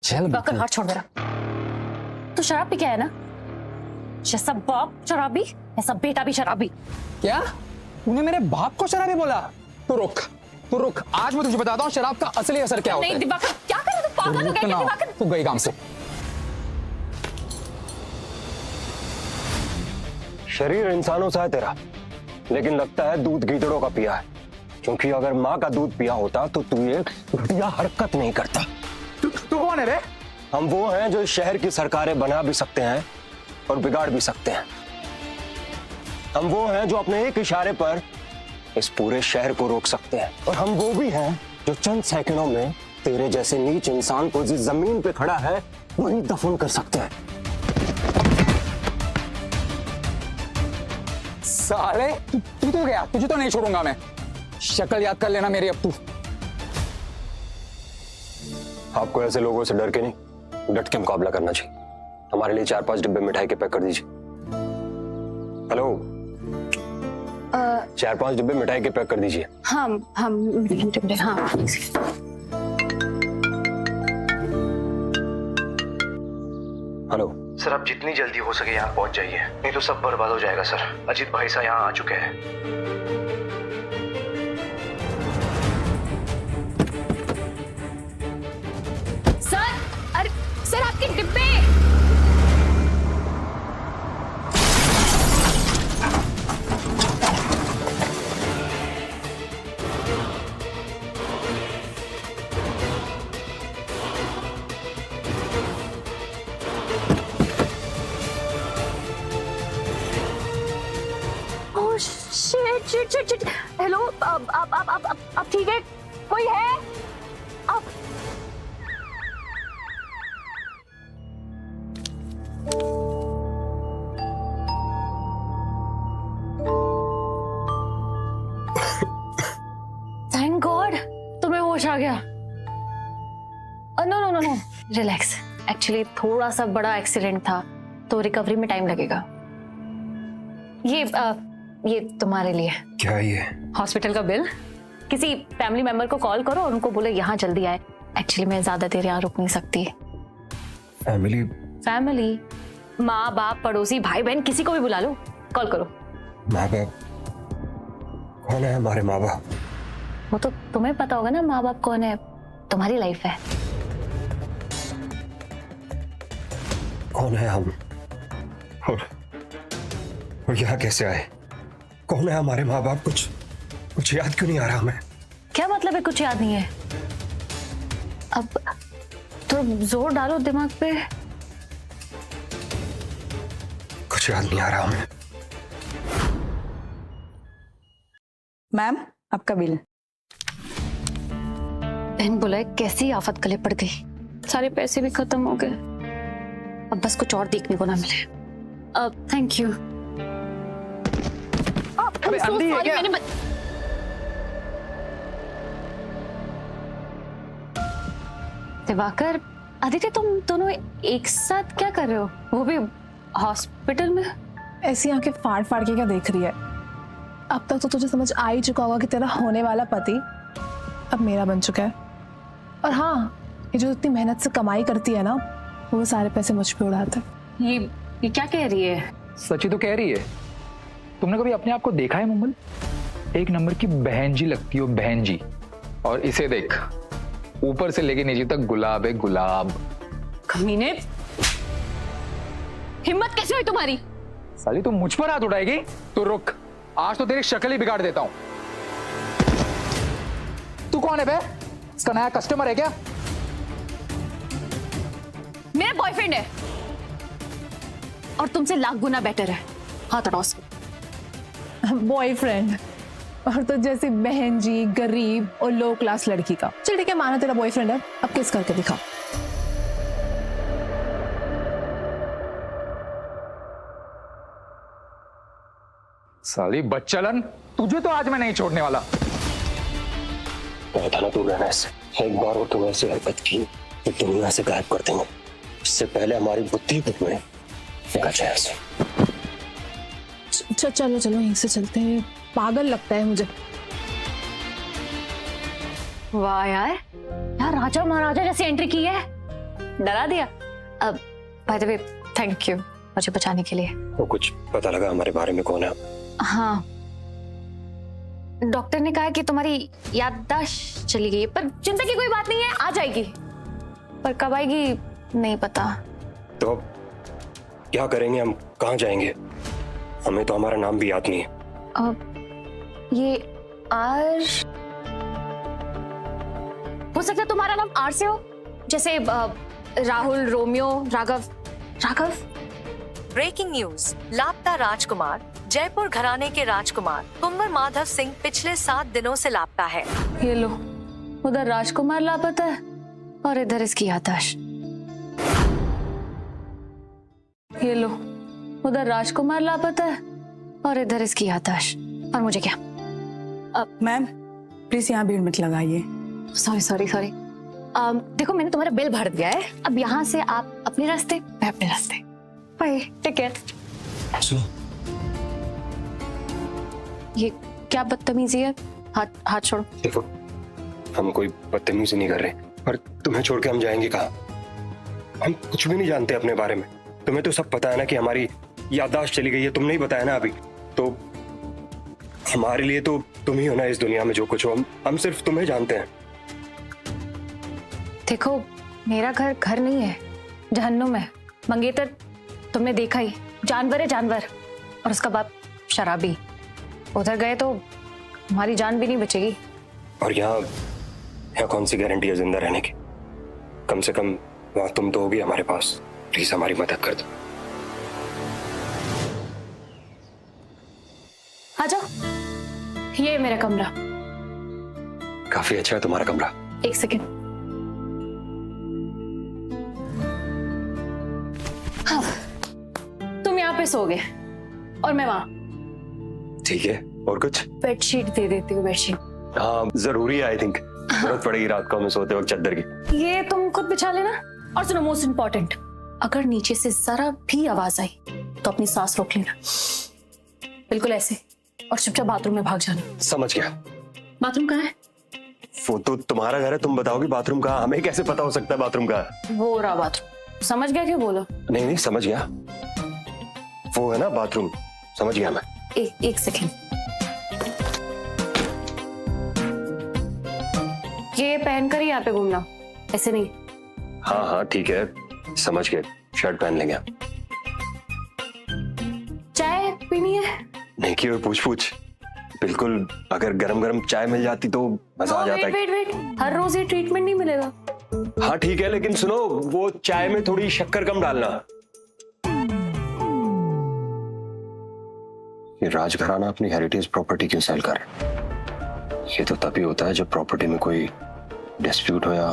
चल दिवाकर हाथ छोड़ मेरा। तू शराब पी के है ना? जैसा बाप शराबी ऐसा बेटा भी शराबी। क्या तूने मेरे बाप को शराबी बोला? तू रुक, आज मैं तुझे बताता हूँ शराब का असली असर क्या होता है। नहीं दिवाकर, क्या कर रहा है तू? पागल हो गया क्या दिवाकर? तू गई काम से। शरीर इंसानों सा है तेरा, लेकिन लगता है दूध गीदड़ों का पिया है। क्योंकि अगर माँ का दूध पिया होता तो तू ये घटिया हरकत नहीं करता। तू कौन है बे? हम वो हैं जो इस शहर की सरकारें बना भी सकते हैं और बिगाड़ भी सकते हैं। हम वो हैं जो अपने एक इशारे पर इस पूरे शहर को रोक सकते हैं। और हम वो भी हैं जो चंद सेकंडों में तेरे जैसे नीच इंसान को जिस जमीन पे खड़ा है वहीं दफन कर सकते हैं। साले तू तो गया, तुझे तो नहीं छोड़ूंगा मैं। शक्ल याद कर लेना मेरी अब तू। आपको ऐसे लोगों से डर के नहीं, डट के मुकाबला करना चाहिए। हमारे लिए 4-5 डिब्बे मिठाई के पैक कर दीजिए। हेलो, 4-5 डिब्बे मिठाई के पैक कर दीजिए। हाँ। हेलो सर, आप जितनी जल्दी हो सके यहाँ पहुँच जाइए, नहीं तो सब बर्बाद हो जाएगा सर। अजीत भाई साहब यहाँ आ चुके हैं। सर, अरे सर आपके डिब्बे। शिट। हेलो, आप ठीक है? कोई है? आप थैंक गॉड तुम्हें होश आ गया। No, relax. एक्चुअली थोड़ा सा बड़ा एक्सीडेंट था तो रिकवरी में टाइम लगेगा। ये तुम्हारे लिए। क्या ये? हॉस्पिटल का बिल। किसी फैमिली मेंबर को कॉल करो और उनको बोलो यहाँ जल्दी आए। एक्चुअली मैं ज्यादा देर यहाँ रुक नहीं सकती। फैमिली, माँ बाप पड़ोसी भाई बहन किसी को भी बुला लो, कॉल करो। माँ बाप कौन है? हमारे माँ बाप? वो तो तुम्हें पता होगा ना, माँ बाप कौन है। तुम्हारी लाइफ है। कौन है हम? और यहाँ कैसे आए? कौन है हमारे माँ बाप? कुछ याद क्यों नहीं आ रहा हमें? क्या मतलब है कुछ याद नहीं है? अब तो जोर डालो दिमाग पे। कुछ याद नहीं आ रहा हमें। मैम, आपका बिल। बहन बुलाए, कैसी आफत गले पड़ गई। सारे पैसे भी खत्म हो गए। अब बस कुछ और देखने को ना मिले। Thank you. अबे अंधी है क्या? दिवाकर, आदित्य, तुम दोनों एक साथ क्या कर रहे हो? वो भी हॉस्पिटल में? ऐसी आंखें फाड़ फाड़ के क्या देख रही है? अब तक तो तुझे समझ आ ही चुका होगा कि तेरा होने वाला पति अब मेरा बन चुका है। और हाँ, ये जो इतनी मेहनत से कमाई करती है ना, वो सारे पैसे मुझ पे उड़ाता है। ये क्या कह रही है? सच्ची तो कह रही है। तुमने कभी अपने आप को देखा है मुंबल? एक नंबर की बहन जी लगती हो, बहन जी। और इसे देख, ऊपर से लेके नीचे तक गुलाब है, गुलाब। कमीने, हिम्मत कैसे हुई तुम्हारी? साली तुम मुझ पर हाथ उठाएगी? तो रुक, आज तो तेरी शक्ल ही बिगाड़ देता हूं। तू कौन है बे? इसका नया कस्टमर है क्या? मेरा बॉयफ्रेंड है और तुमसे लाख गुना बेटर है। हाथ हटाओ। बॉयफ्रेंड? और तो जैसी बहन जी, गरीब और लो क्लास लड़की का। चल ठीक है, माना तेरा बॉयफ्रेंड है, अब किस करके दिखा। साली बच्चलन, तुझे तो आज मैं नहीं छोड़ने वाला। कहा था ना तू रहना ऐसे। एक बार और तुम ऐसी हरकत की तो दुनिया से गायब कर देंगे। इससे पहले हमारी बुद्धि में फेंका जाए ऐसे। चलो यहीं से चलते हैं, पागल लगता है मुझे। वाह यार, राजा महाराजा जैसी एंट्री की है। डरा दिया। अब by the way thank you मुझे बचाने के लिए। वो कुछ पता लगा हमारे बारे में कौन है? हाँ, डॉक्टर ने कहा कि तुम्हारी याददाश्त चली गई है, पर चिंता की कोई बात नहीं है, आ जाएगी। पर कब आएगी नहीं पता। तो अब क्या करेंगे हम? कहाँ जाएंगे? हमें तो हमारा नाम भी याद नहीं है। अब ये आर, हो सकता है तुम्हारा नाम आर से हो, जैसे Rahul, Romeo, Raghav. Raghav? Breaking news, लापता राजकुमार। जयपुर घराने के राजकुमार कुंवर माधव सिंह पिछले 7 दिनों से लापता है। ये लो, उधर राजकुमार लापता है और इधर इसकी याददाश्त। ये लो, उधर राजकुमार लापता है और इधर इसकी याददाश्त। और मुझे क्या? मैम प्लीज यहाँ भीड़ मत लगाइए। Sorry sorry sorry. देखो मैंने तुम्हारा बिल भर दिया है, अब यहाँ से आप अपने रास्ते, मैं अपने रास्ते। Bye, take care. सुनो, ये क्या बदतमीजी है? हाथ छोड़ो। देखो हम कोई बदतमीजी नहीं कर रहे, पर तुम्हें छोड़ के हम जाएंगे कहाँ? हम कुछ भी नहीं जानते अपने बारे में। तुम्हें तो सब पता है ना कि हमारी याददाश्त चली गई है। तुमने ही बताया ना अभी। तो हमारे लिए तो तुम ही हो ना इस दुनिया में, जो कुछ हो हम सिर्फ तुम्हें जानते हैं। देखो मेरा घर नहीं है, जहन्नुम है। मंगेतर तुमने देखा ही, जानवर है जानवर, और उसका बाप शराबी। उधर गए तो हमारी जान भी नहीं बचेगी। और यहाँ कौन सी गारंटी है जिंदा रहने की? कम से कम वहां तुम तो होगी हमारे पास। प्लीज हमारी मदद कर दो। आ जाओ, ये है मेरा कमरा। काफी अच्छा है तुम्हारा कमरा। एक सेकेंड। हाँ, तुम यहाँ पे सोओगे और मैं वहां। ठीक है, और कुछ? बेडशीट दे देती हूँ, बेडशीट। हाँ जरूरी है, आई थिंक जरूरत पड़ेगी रात को हमें सोते वक्त चादर की। ये तुम खुद बिछा लेना। और सुनो, मोस्ट इम्पोर्टेंट, अगर नीचे से जरा भी आवाज आई तो अपनी सांस रोक लेना, बिल्कुल ऐसे, और चुपचाप बाथरूम में भाग जाना। समझ गया। बाथरूम कहाँ है? वो तो तुम्हारा घर है, तुम बताओगे बाथरूम कहाँ? हमें कैसे पता हो सकता है बाथरूम कहाँ है? वो रहा बाथरूम। समझ गया क्यों बोलो? नहीं समझ गया, वो है ना बाथरूम, समझ गया मैं। एक सेकेंड। ये पहनकर ही यहाँ पे घूमना, ऐसे नहीं। हाँ ठीक है, समझ गए। शर्ट पहन लेंगे। चाय पीनी है? नहीं की पूछ बिल्कुल। अगर गरम गरम चाय मिल जाती तो मजा आ जाता है। वेट, हर रोज ये ट्रीटमेंट नहीं मिलेगा। हाँ ठीक है, लेकिन सुनो, वो चाय में थोड़ी शक्कर कम डालना। ये राजघराना अपनी हेरिटेज प्रॉपर्टी क्यों सेल कर? ये तो तभी होता है जब प्रॉपर्टी में कोई डिस्प्यूट हो या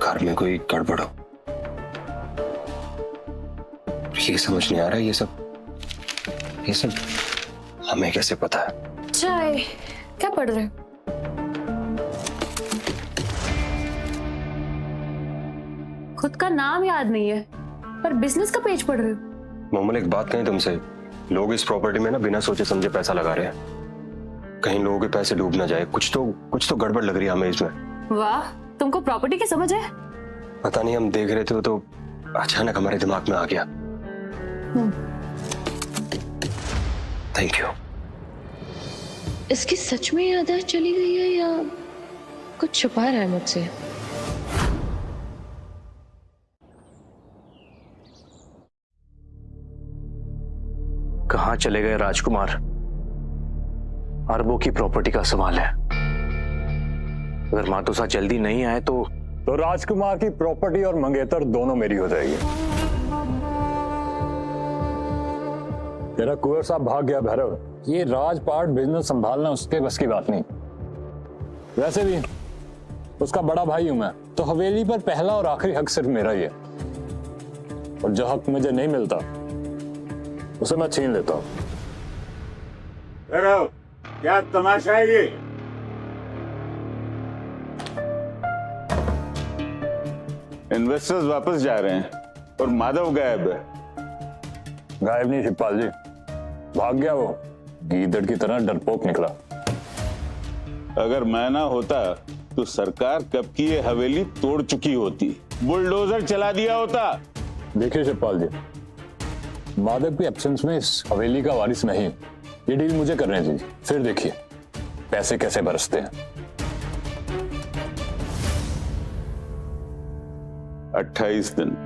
घर में कोई गड़बड़ हो। ये समझ नहीं आ रहा है, ये सब हमें कैसे पता है? चाय क्या पढ़ रहे हो? खुद का नाम याद नहीं है पर बिजनेस का पेज पढ़ रहे हो। मोमल एक बात कहें तुमसे, लोग इस प्रॉपर्टी में ना बिना सोचे समझे पैसा लगा रहे हैं। कहीं लोगों के पैसे डूब ना जाए। कुछ तो गड़बड़ लग रही है हमें इसमें। वाह, तुमको प्रॉपर्टी की समझ है? पता नहीं, हम देख रहे थे तो अचानक हमारे दिमाग में आ गया। Thank you. इसकी सच में याददाश्त चली गई है या कुछ छुपा रहा है मुझसे? कहाँ चले गए राजकुमार? अरबों की प्रॉपर्टी का सवाल है। अगर मातोसा जल्दी नहीं आए तो राजकुमार की प्रॉपर्टी और मंगेतर दोनों मेरी हो जाएगी। तेरा कुंवर साहब भाग गया भैरव, ये राजपाट बिजनेस संभालना उसके बस की बात नहीं। वैसे भी उसका बड़ा भाई हूं मैं, तो हवेली पर पहला और आखिरी हक सिर्फ मेरा ही है, और जो हक मुझे नहीं मिलता उसे मैं छीन लेता हूं। भैरव, क्या तमाशा है ये? इन्वेस्टर्स वापस जा रहे हैं और माधव गायब है। गायब नहीं शिवपाल जी, भाग गया वो। गीदड़ की तरह डरपोक निकला। अगर मैं ना होता तो सरकार कब की ये हवेली तोड़ चुकी होती। बुलडोजर चला दिया होता। देखिए शिवपाल जी, माधव की एब्सेंस में इस हवेली का वारिस नहीं, ये डील मुझे करने दीजिए, फिर देखिए पैसे कैसे बरसते हैं। 28 दिन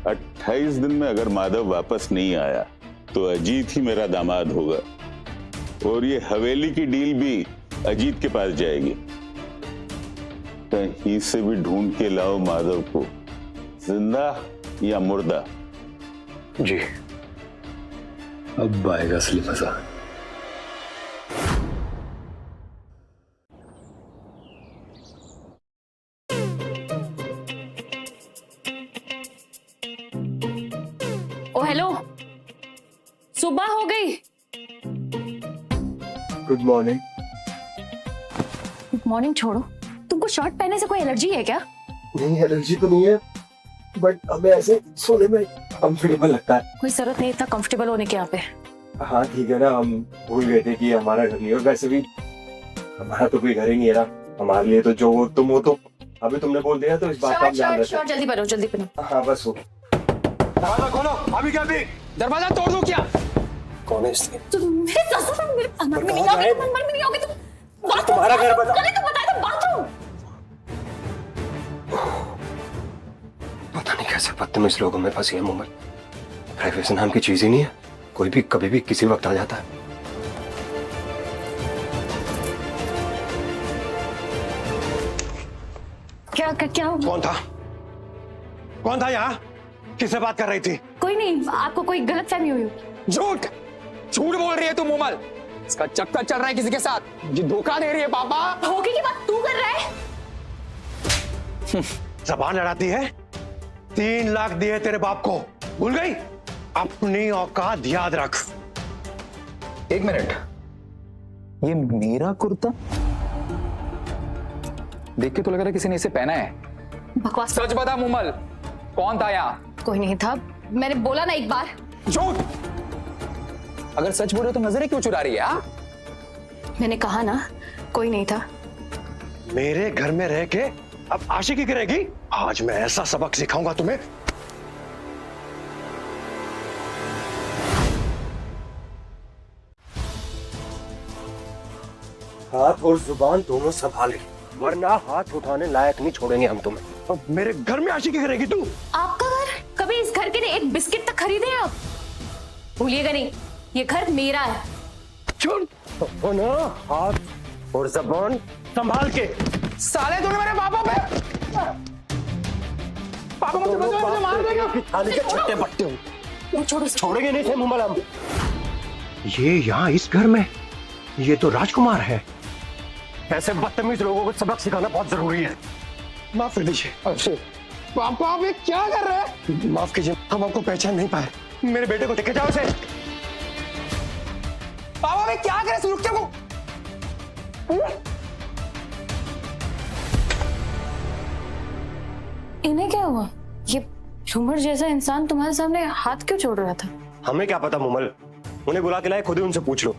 28 दिन में अगर माधव वापस नहीं आया तो अजीत ही मेरा दामाद होगा, और ये हवेली की डील भी अजीत के पास जाएगी। कहीं से भी ढूंढ के लाओ माधव को, जिंदा या मुर्दा। जी, अब आएगा असली मजा। ओ हेलो, सुबह हो गई। Good morning. गुड मॉर्निंग छोड़ो, तुमको शर्ट पहनने से कोई एलर्जी है क्या? नहीं, एलर्जी तो नहीं है, बट हमें ऐसे सोने में कंफर्टेबल लगता है। कोई जरूरत नहीं इतना कंफर्टेबल होने के यहाँ पे। हाँ ठीक है ना, हम भूल गए थे कि हमारा घर नहीं है, और वैसे भी हमारा तो कोई घर ही नहीं है ना। हमारे लिए तो जो तुम हो, तो अभी तुमने बोल दिया तो इस बात का हम ध्यान रखते हैं। जल्दी बनो, जल्दी बनो। हाँ बस हो गया। दरवाजा खोलो, अभी क्या? अभी दरवाजा तोड़ दो क्या? कौन है इसलिए? तुम मेरे ससुर मेरे कमर में नहीं आओगे, कमर में नहीं आओगे तुम। तुम्हारा घर बता। पहले तो बताया था बाथरूम। पता नहीं कैसे बदतमीज लोगों में फंसी है मुंबई। प्राइवेसी नाम की चीज ही नहीं है, कोई भी कभी भी किसी वक्त आ जाता है। क्या हुआ? कौन था यहाँ? किससे बात कर रही थी? कोई नहीं, आपको कोई गलतफहमी हुई होगी। झूठ बोल रही है तू मोमल। इसका चक्कर चल रहा है किसी के साथ, ये धोखा दे रही है पापा। धोखे की बात तू कर रहा है? जबान लड़ाती है। 3 लाख दिए तेरे बाप को, भूल गई? अपनी औकात याद रख। 1 मिनट, ये मेरा कुर्ता देख के तो लग रहा है किसी ने इसे पहना है। बकवास। सच बता मोमल, कौन था यहाँ? कोई नहीं था, मैंने बोला ना एक बार। झूठ। अगर सच बोल रहे तो नजरें क्यों चुरा रही है? मैंने कहा ना, कोई नहीं था। मेरे घर में रह के अब आशिकी करेगी? आज मैं ऐसा सबक सिखाऊंगा तुम्हें। हाथ और जुबान दोनों संभाले, वरना हाथ उठाने लायक नहीं छोड़ेंगे हम तुम्हें। अब मेरे घर में आशिकी करेगी तू? आपका घर? कभी इस घर के लिए एक बिस्किट तक खरीदे आप? भूलिएगा नहीं, ये घर मेरा है। छोड़ ना, हाथ और जुबान संभाल के। साले तूने मेरे पापा पे मुझे मार देगा। थाली के छट्टे पट्टे हो। छोड़ेंगे नहीं थे मुंबल हम। ये यहाँ इस घर में, ये तो राजकुमार है। ऐसे बदतमीज लोगों को सबक सिखाना बहुत जरूरी है। माफ कर दीजिए। अच्छे पापा, आप ये क्या कर रहे हैं? माफ कीजिए, हम आपको पहचान नहीं पाए। मेरे बेटे को लेके जाओ इसे। पापा मैं क्या करे? रुक क्या? इन्हें क्या हुआ? ये झूमर जैसा इंसान तुम्हारे सामने हाथ क्यों जोड़ रहा था? हमें क्या पता मुमल, उन्हें बुला के लाए, खुद ही उनसे पूछ लो।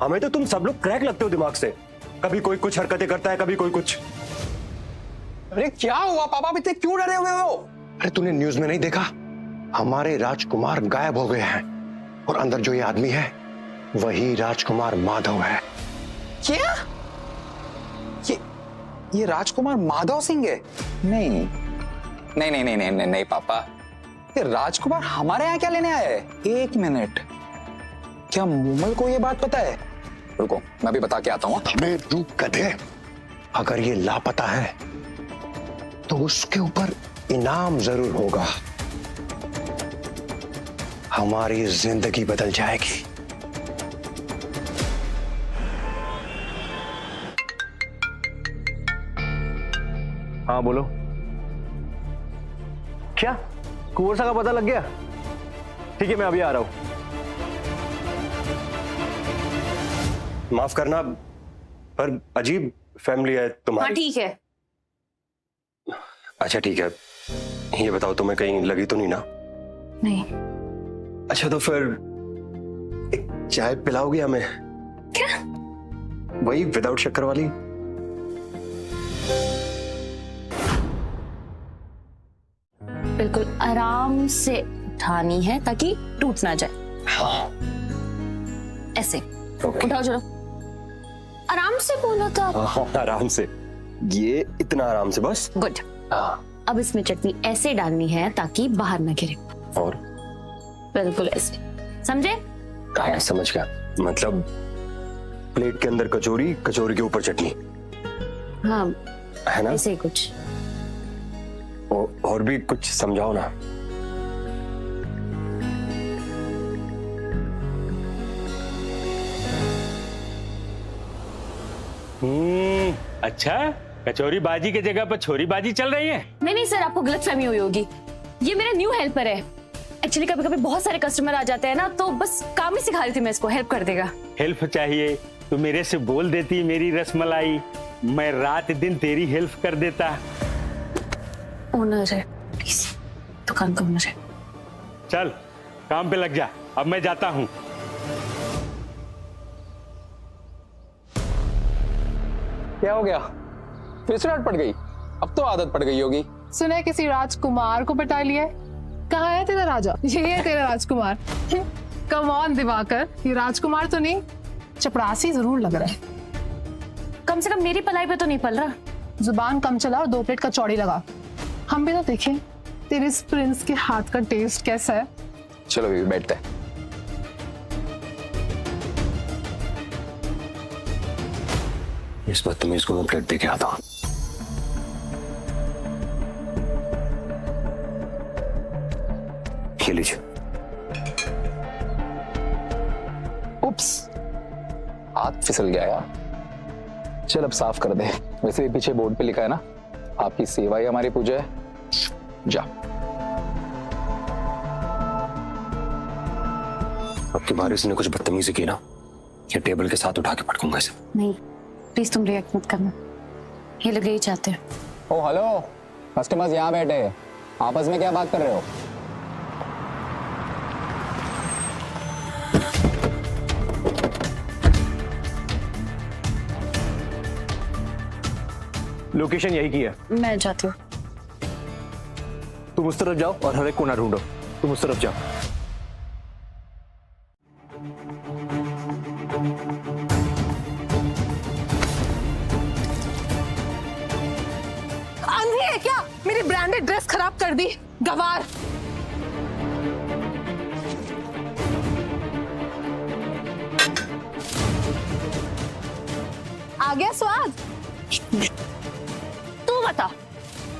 हमें तो तुम सब लोग क्रैक लगते हो दिमाग से। कभी कोई कुछ हरकतें करता है, कभी कोई कुछ। अरे क्या हुआ पापा, इतने क्यों डरे हुए हो? अरे तूने न्यूज में नहीं देखा? हमारे राजकुमार गायब हो गए हैं, और अंदर जो ये आदमी है वही राजकुमार माधव है। क्या? ये राजकुमार माधव सिंह है? नहीं नहीं नहीं नहीं नहीं नहीं, नहीं पापा, ये राजकुमार हमारे यहाँ क्या लेने आया है? 1 मिनट, क्या मुमल को ये बात पता है? रुको मैं भी बता के आता हूँ। अबे रुक गधे, अगर ये लापता है तो उसके ऊपर इनाम जरूर होगा। हमारी जिंदगी बदल जाएगी। हाँ बोलो। क्या कुंवर सा का पता लग गया? ठीक है, मैं अभी आ रहा हूं। माफ करना, पर अजीब फैमिली है तुम्हारी। हाँ ठीक है। अच्छा ठीक है, ये बताओ तुम्हें कहीं लगी तो नहीं ना? नहीं। अच्छा तो फिर एक चाय पिलाओगी हमें? क्या? वही विदाउट शक्कर वाली। बिल्कुल आराम से उठानी है ताकि टूट ना जाए। हाँ ऐसे उठाओ, चलो आराम से बोलो तो। हाँ, आराम से, ये इतना आराम से बस। गुड। हाँ, अब इसमें चटनी ऐसे डालनी है ताकि बाहर ना गिरे। और बिल्कुल ऐसे, समझे? हाँ, समझ गया। मतलब प्लेट के अंदर कचौरी, कचौरी के ऊपर चटनी। हाँ है ना? ऐसे ही कुछ। और भी कुछ समझाओ ना। अच्छा, कचौरी बाजी की जगह पर छोरी बाजी चल रही है। नहीं नहीं सर, आपको गलतफहमी हुई होगी। ये मेरा न्यू हेल्पर है। एक्चुअली कभी कभी बहुत सारे कस्टमर आ जाते हैं ना, तो बस काम ही सिखा रही थी मैं इसको, हेल्प कर देगा। हेल्प चाहिए तो मेरे से बोल देती मेरी रसमलाई, मैं रात दिन तेरी हेल्प कर देता। ओनर है, प्लीज, दुकान का ओनर है। चल काम पे लग जा, अब मैं जाता हूँ। क्या हो गया? फिर से डांट पड़ गई? अब तो आदत पड़ गई होगी। सुना किसी राजकुमार को पटा लिया है? कहाँ है तेरा राजा? ये है तेरा राजकुमार। कम ऑन दिवाकर, ये राजकुमार तो नहीं, चपरासी जरूर लग रहा है। कम से कम मेरी पलाई पे तो नहीं पल रहा। जुबान कम चला और 2 प्लेट कचौड़ी लगा। हम भी तो देखें तेरे इस प्रिंस के हाथ का टेस्ट कैसा है। चलो बेबी बैठते हैं। इस बदतमीज को मैं प्लेट दे के आता हूँ। लीजिए। उप्स, हाथ फिसल गया यार। चल अब साफ कर दे। वैसे भी पीछे बोर्ड पे लिखा है ना, आपकी सेवा ही हमारी पूजा है। जा। आपकी बारिश ने कुछ बदतमीजी की ना, ये टेबल के साथ उठा के पटकूंगा इसे। नहीं प्लीज तुम रिएक्ट मत करना, ये लोग यही चाहते हैं। ओ हेलो, कस्टमर्स यहाँ बैठे हैं, आपस में क्या बात कर रहे हो? लोकेशन यही की है। मैं जाती हूँ। तुम उस तरफ जाओ और हर एक कोना ढूंढो। तुम उस तरफ जाओ। अंधी है क्या? मेरी ब्रांडेड ड्रेस खराब कर दी, गवार। आ गया स्वाद? तू बता,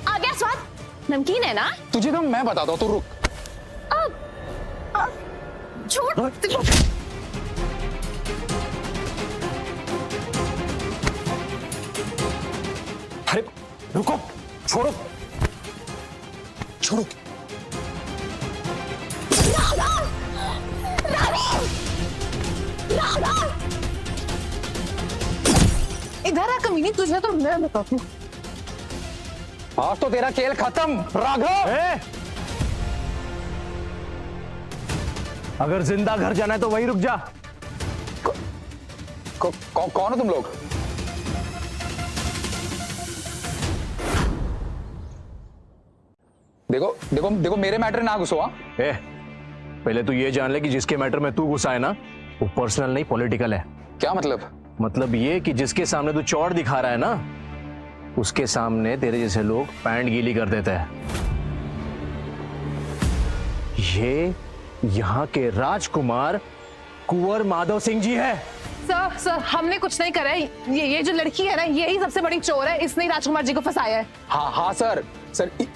आ गया स्वाद? नमकीन है ना? तुझे तो मैं बताता हूँ, तू रुक। छोड़। अरे रुको, छोड़ो छोड़ो। इधर आ कमीनी, तुझे तो मैं बताती हूँ। आज तो तेरा खेल खत्म राघव। अगर जिंदा घर जाना है तो वहीं रुक जा। कौन हो तुम लोग? देखो देखो देखो, मेरे मैटर ना घुसो। पहले तो ये जान ले कि जिसके मैटर में तू घुसा है ना, वो पर्सनल नहीं पॉलिटिकल है। क्या मतलब? मतलब ये कि जिसके सामने तू चौड़ दिखा रहा है ना, उसके सामने तेरे जैसे लोग पैंट गीली कर देते हैं। ये यहाँ के राजकुमार कुंवर माधव सिंह जी है। सर हमने कुछ नहीं करा है। ये जो लड़की है ना, यही सबसे बड़ी चोर है। इसने ही राजकुमार जी को फंसाया है। हाँ सर,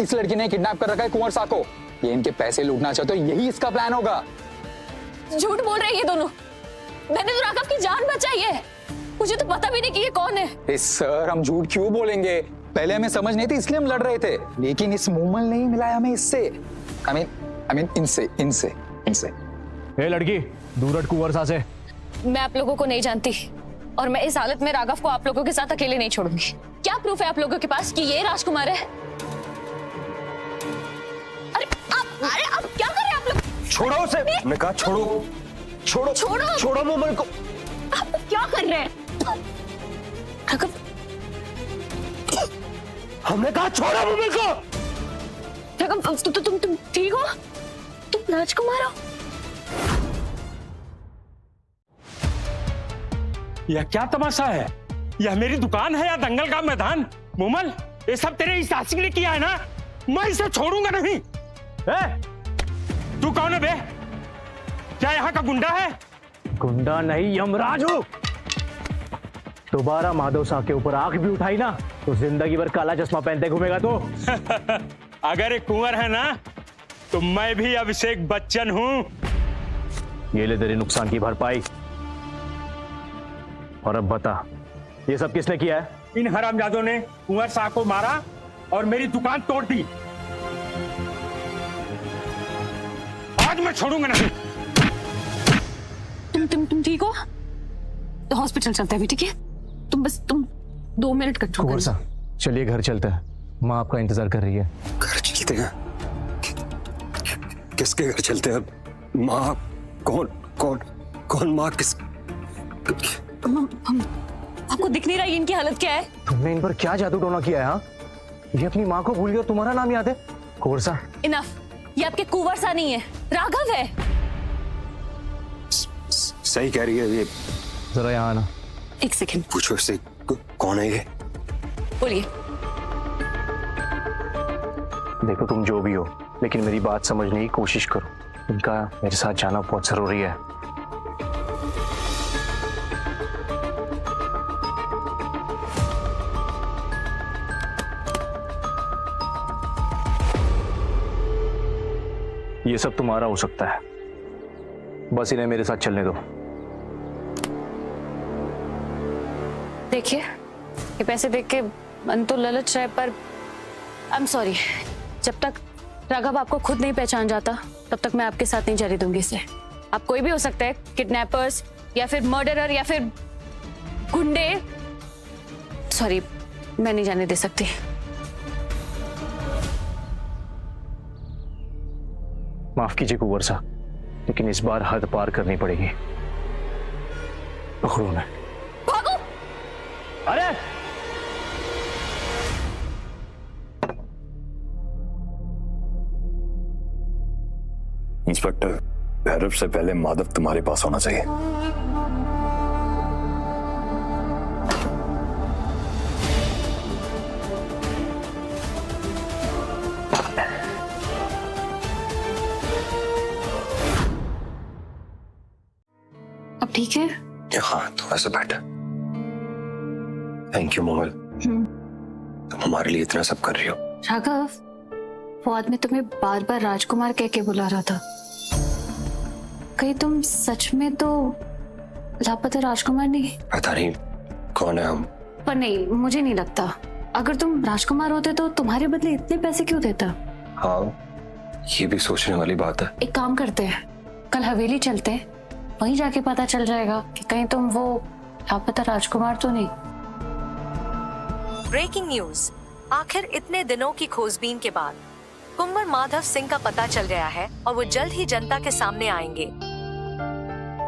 इस लड़की ने किडनैप कर रखा है कुंवर सा को। ये इनके पैसे लूटना चाहते हो, यही इसका प्लान होगा। झूठ बोल रहे हैं ये दोनों। मैंने तो राघव की जान बचाई है, मुझे तो पता भी नहीं कि ये कौन है। सर हम झूठ क्यों बोलेंगे? पहले हमें समझ नहीं थी इसलिए हम लड़ रहे थे, लेकिन इस मूमल ने ही मिलाया हमें इससे। I mean इनसे। ए लड़की, दूर हट कुंवर सा से। मैं आप लोगों को नहीं जानती और मैं इस हालत में राघव को आप लोगों के साथ अकेले नहीं छोड़ूंगी। क्या प्रूफ है आप लोगों के पास कि ये राजकुमार है? अरे आप क्या कर रहे हैं आप लोग? छोड़ो उसे। मैं कहा छोड़ो छोड़ो छोड़ो। छोड़ो मूमल को। आप क्या कर रहे हैं? राघव, हमने कहा छोड़ो मूमल को। राघव तुम ठीक हो? तुम राजकुमार हो? यह क्या तमाशा है? यह मेरी दुकान है या दंगल का मैदान? मुमल, ये सब तेरे इस आशिक ने किया है ना? मैं इसे छोड़ूंगा नहीं। तू कौन है बे? क्या यहाँ का गुंडा है? गुंडा नहीं, यमराज हूँ। दोबारा माधव शाह के ऊपर आंख भी उठाई ना तो जिंदगी भर काला चश्मा पहनते घूमेगा तो। अगर एक कुंवर है ना तो मैं भी अभिषेक बच्चन हूँ। ये ले तेरे नुकसान की भरपाई। और अब बता, ये सब किसने किया है? इन हरामजादों ने कुंवर शाह को मारा और मेरी दुकान तोड़ दी। आज मैं छोड़ूंगा नहीं। तुम ठीक हो? तो हॉस्पिटल चलते हैं, ठीक है? तुम 2 मिनट कंट्रोल कुंवर साहब, चलिए घर चलते हैं, माँ आपका इंतजार कर रही है। घर चलते हैं? किसके घर चलते हैं? माँ? कौन माँ? किस? आपको दिख नहीं रहा इनकी हालत क्या है? तुमने इन पर क्या जादू टोना किया है? हाँ, ये अपनी माँ को भूल गया, तुम्हारा नाम याद है? कुंवर साहब, इनफ। ये आपके कुंवर सा नहीं है, राघव है। सही कह रही है ये। जरा यहाँ आना। 1 सेकंड। पूछो इससे कौन है ये? बोलिए। देखो, तुम जो भी हो, लेकिन मेरी बात समझने की कोशिश करो। इनका मेरे साथ जाना बहुत जरूरी है। ये सब तुम्हारा हो सकता है, बस इन्हें मेरे साथ चलने दो। देखिए, ये पैसे देख के मन तो ललच रहा है, पर आई एम सॉरी। जब तक राघव आपको खुद नहीं पहचान जाता तब तक मैं आपके साथ नहीं जाने दूंगी इसे। आप कोई भी हो सकते हैं, किडनैपर्स या फिर मर्डरर या फिर गुंडे। सॉरी, मैं नहीं जाने दे सकती। माफ कीजिए कुंवर साहब, लेकिन इस बार हद पार करनी पड़ेगी। पकड़ो उन्हें। भागो! अरे इंस्पेक्टर, भैरव से पहले माधव तुम्हारे पास होना चाहिए। अब ठीक है? हाँ, थोड़ा सा बेटर। थैंक यू मोमल, तुम हमारे लिए इतना सब कर रही हो। राघव, वो आदमी तुम्हें बार बार राजकुमार कह के बुला रहा था। कहीं तुम सच में तो लापता राजकुमार नहीं? पता नहीं कौन है हम। पर नहीं, मुझे नहीं लगता। अगर तुम राजकुमार होते तो तुम्हारे बदले इतने पैसे क्यों देता? हाँ, ये भी सोचने वाली बात है। एक काम करते हैं, कल हवेली चलते हैं, वहीं जाके पता चल जाएगा कि कहीं तुम वो लापता राजकुमार तो नहीं। Breaking news. आखिर इतने दिनों की खोजबीन के बाद कुंवर माधव सिंह का पता चल गया है और वो जल्द ही जनता के सामने आएंगे।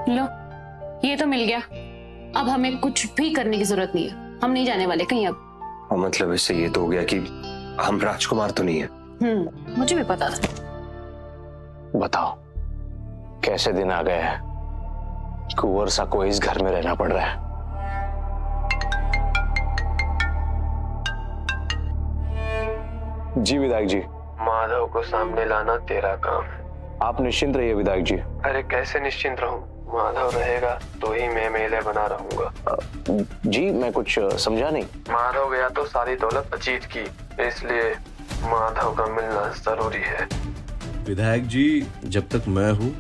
लो, ये तो मिल गया। अब हमें कुछ भी करने की जरूरत नहीं है, हम नहीं जाने वाले कहीं अब। और मतलब इससे ये तो हो गया कि हम राजकुमार तो नहीं है। मुझे भी पता था। बताओ, कैसे दिन आ गए हैं, कुंवर सा को इस घर में रहना पड़ रहा है। जी विधायक जी। माधव को सामने लाना तेरा काम है। आप निश्चिंत रहिए विधायक जी। अरे कैसे निश्चिंत रहूं? माधव रहेगा तो ही मैं मेले बना रहूंगा। जी, मैं कुछ समझा नहीं। माधव गया तो सारी दौलत अजीत की, इसलिए माधव का मिलना जरूरी है। विधायक जी, जब तक मैं हूं,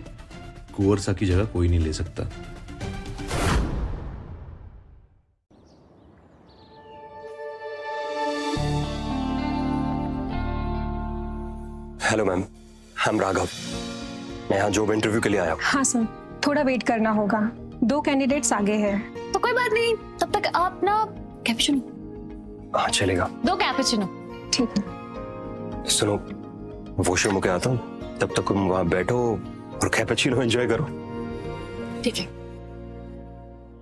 कुंवर सा की जगह कोई नहीं ले सकता। हेलो मैम, हम राघव, मैं यहाँ जॉब इंटरव्यू के लिए आया हूँ। हाँ सर, थोड़ा वेट करना होगा, 2 कैंडिडेट्स आगे हैं। तो कोई बात नहीं, तब तक आप ना कैपुचिनो। हाँ चलेगा। 2 कैपुचिनो। ठीक है। सुनो, वॉशरूम के आता हूँ, तब तक तुम वहाँ बैठो और कैपुचिनो एंजॉय करो। ठीक है।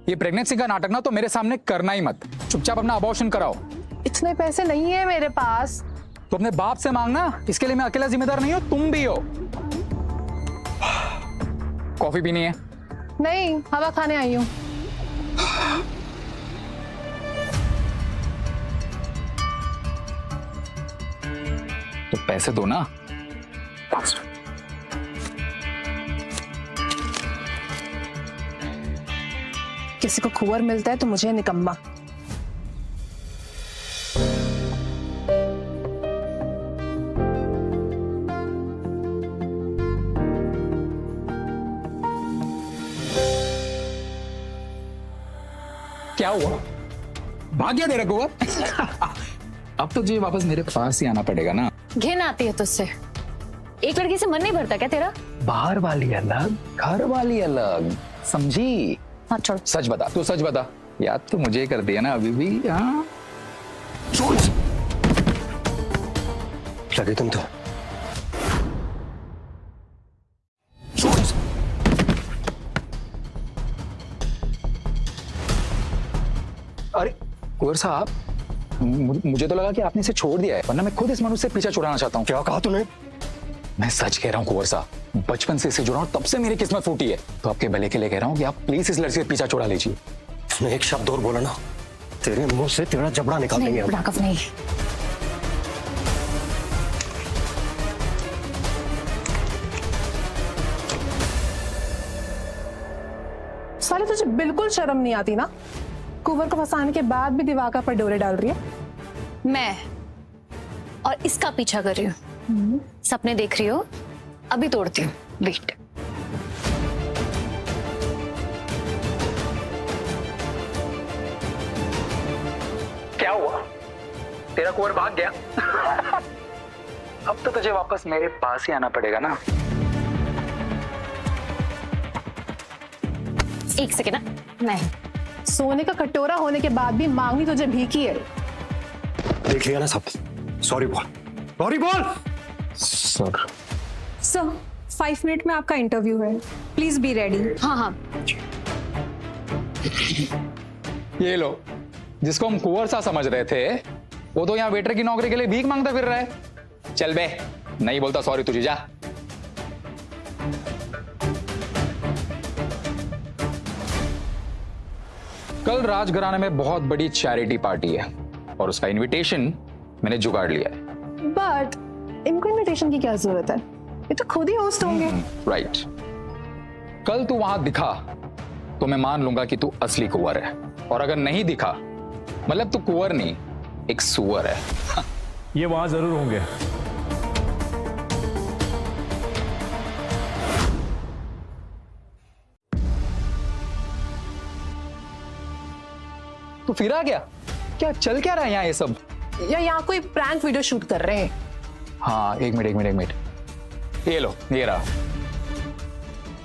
ये प्रेगनेंसी का नाटक ना तो मेरे सामने करना ही मत। चुपचाप अपना अबॉर्शन कराओ। इतने पैसे नहीं है मेरे पास। तो अपने बाप से मांगना, इसके लिए मैं अकेला जिम्मेदार नहीं हूं, तुम भी हो। कॉफी पीनी है? नहीं, हवा खाने आई हूँ। तो पैसे दो ना। किसी को कुंवर मिलता है तो मुझे निकम्मा। क्या हुआ? भाग गया तेरा कुंवर? अब तो तुझे वापस मेरे पास ही आना पड़ेगा ना। घिन आती है तुझसे। एक लड़की से मन नहीं भरता क्या तेरा? बाहर वाली अलग, घर वाली अलग, समझी? हाँ छोड़। सच बता, तू सच बता। याद तो मुझे कर दिया ना अभी भी। हाँ लगे तुम तो। अरे कुंवर साहब, मुझे तो लगा कि आपने इसे छोड़ दिया है, वरना मैं खुद इस मनुष्य से पीछा छुड़ाना चाहता हूँ। क्या कहा तूने? मैं सच कह रहा हूँ कुंवर साहब, बचपन से इसे जुड़ा हूं, तब से मेरी किस्मत फूटी है। तो आपके भले के लिए कह रहा हूँ कि आप प्लीज इस लड़की से पीछा छुड़ा लीजिए। तूने एक शब्द और बोला ना, तेरे मुंह से तेरा जबड़ा निकाल देंगे हम। राघव नहीं। साले तुझे बिल्कुल शर्म नहीं आती ना? कुंवर को फंसाने के बाद भी दिवाकर पर डोरे डाल रही है। मैं और इसका पीछा कर रही हूँ। सपने देख रही हो? अभी तोड़ती हूँ, वेट। क्या हुआ? तेरा कुंवर भाग गया? अब तो तुझे वापस मेरे पास ही आना पड़ेगा ना। एक सेकेंड ना, नहीं। सोने का कटोरा होने के बाद भी मांगनी तुझे भीखी है। देख लिया ना सब। सॉरी बोल, सॉरी बोल। सर 5 मिनट में आपका इंटरव्यू है, प्लीज बी रेडी। हाँ हाँ। ये लो, जिसको हम कुंवर सा समझ रहे थे, वो तो यहाँ वेटर की नौकरी के लिए भीख मांगता फिर रहा है। चल बे, नहीं बोलता सॉरी तुझे, जा। कल राजघराने में बहुत बड़ी चैरिटी पार्टी है और उसका इनविटेशन मैंने जुगाड़ लिया है। बट इनको इनविटेशन की क्या जरूरत है? ये तो खुद ही होस्ट होंगे। राइट। कल तू वहां दिखा तो मैं मान लूंगा कि तू असली कुंवर है, और अगर नहीं दिखा मतलब तू कुंवर नहीं, एक सुअर है। ये वहां जरूर होंगे। तू फिर आ गया? क्या चल क्या रहा है यहाँ ये सब? या यहाँ कोई प्रैंक वीडियो शूट कर रहे हैं? हाँ, एक मिनट। ये लो, ये रहा।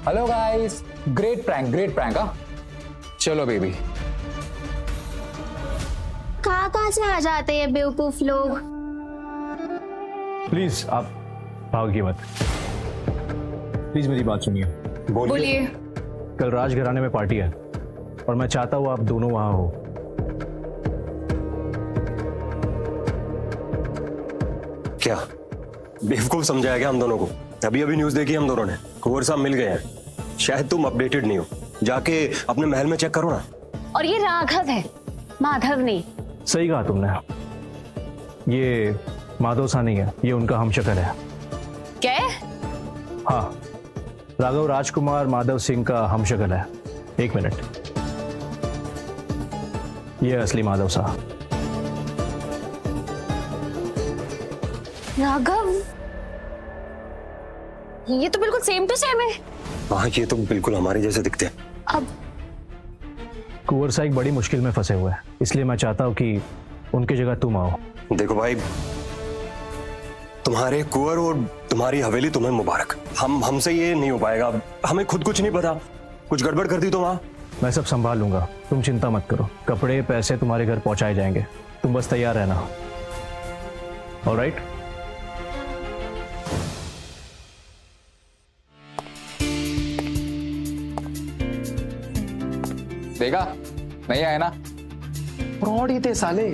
Hello guys, great prank. हाँ चलो बेबी। कहाँ से आ जाते हैं बेवकूफ लोग? प्लीज आप भागिए मत। प्लीज मेरी बात सुनिए। बोलिए। कल राजघराने में पार्टी है और मैं चाहता हूँ आप दोनों वहां हो। क्या बेवकूफ समझाया गया हम दोनों को? अभी न्यूज देखी हम दोनों ने, कुंवर साहब मिल गए हैं। शायद तुम अपडेटेड नहीं हो, जाके अपने महल में चेक करो ना। और ये राघव है, माधव नहीं। सही कहा तुमने, ये माधव सा नहीं है, ये उनका हमशक्ल है। क्या? हाँ, राघव राजकुमार माधव सिंह का हमशक्ल है। एक मिनट, ये असली माधव सा। राघव, ये तो बिल्कुल सेम टू सेम है। हाँ, ये तो बिल्कुल हमारे जैसे दिखते हैं। अब कुंवर सा एक बड़ी मुश्किल में फंसे हुए हैं, इसलिए मैं चाहता हूँ कि उनकी जगह तुम आओ। देखो भाई, तुम्हारे कुंवर और तुम्हारी हवेली तुम्हें मुबारक। हमसे ये नहीं हो पाएगा, हमें खुद कुछ नहीं पता, कुछ गड़बड़ कर दी तो वहां। मैं सब संभाल लूंगा, तुम चिंता मत करो। कपड़े पैसे तुम्हारे घर पहुंचाए जाएंगे, तुम बस तैयार रहना। ऑलराइट? देखा, नहीं आए ना? फ्रॉड ही थे साले।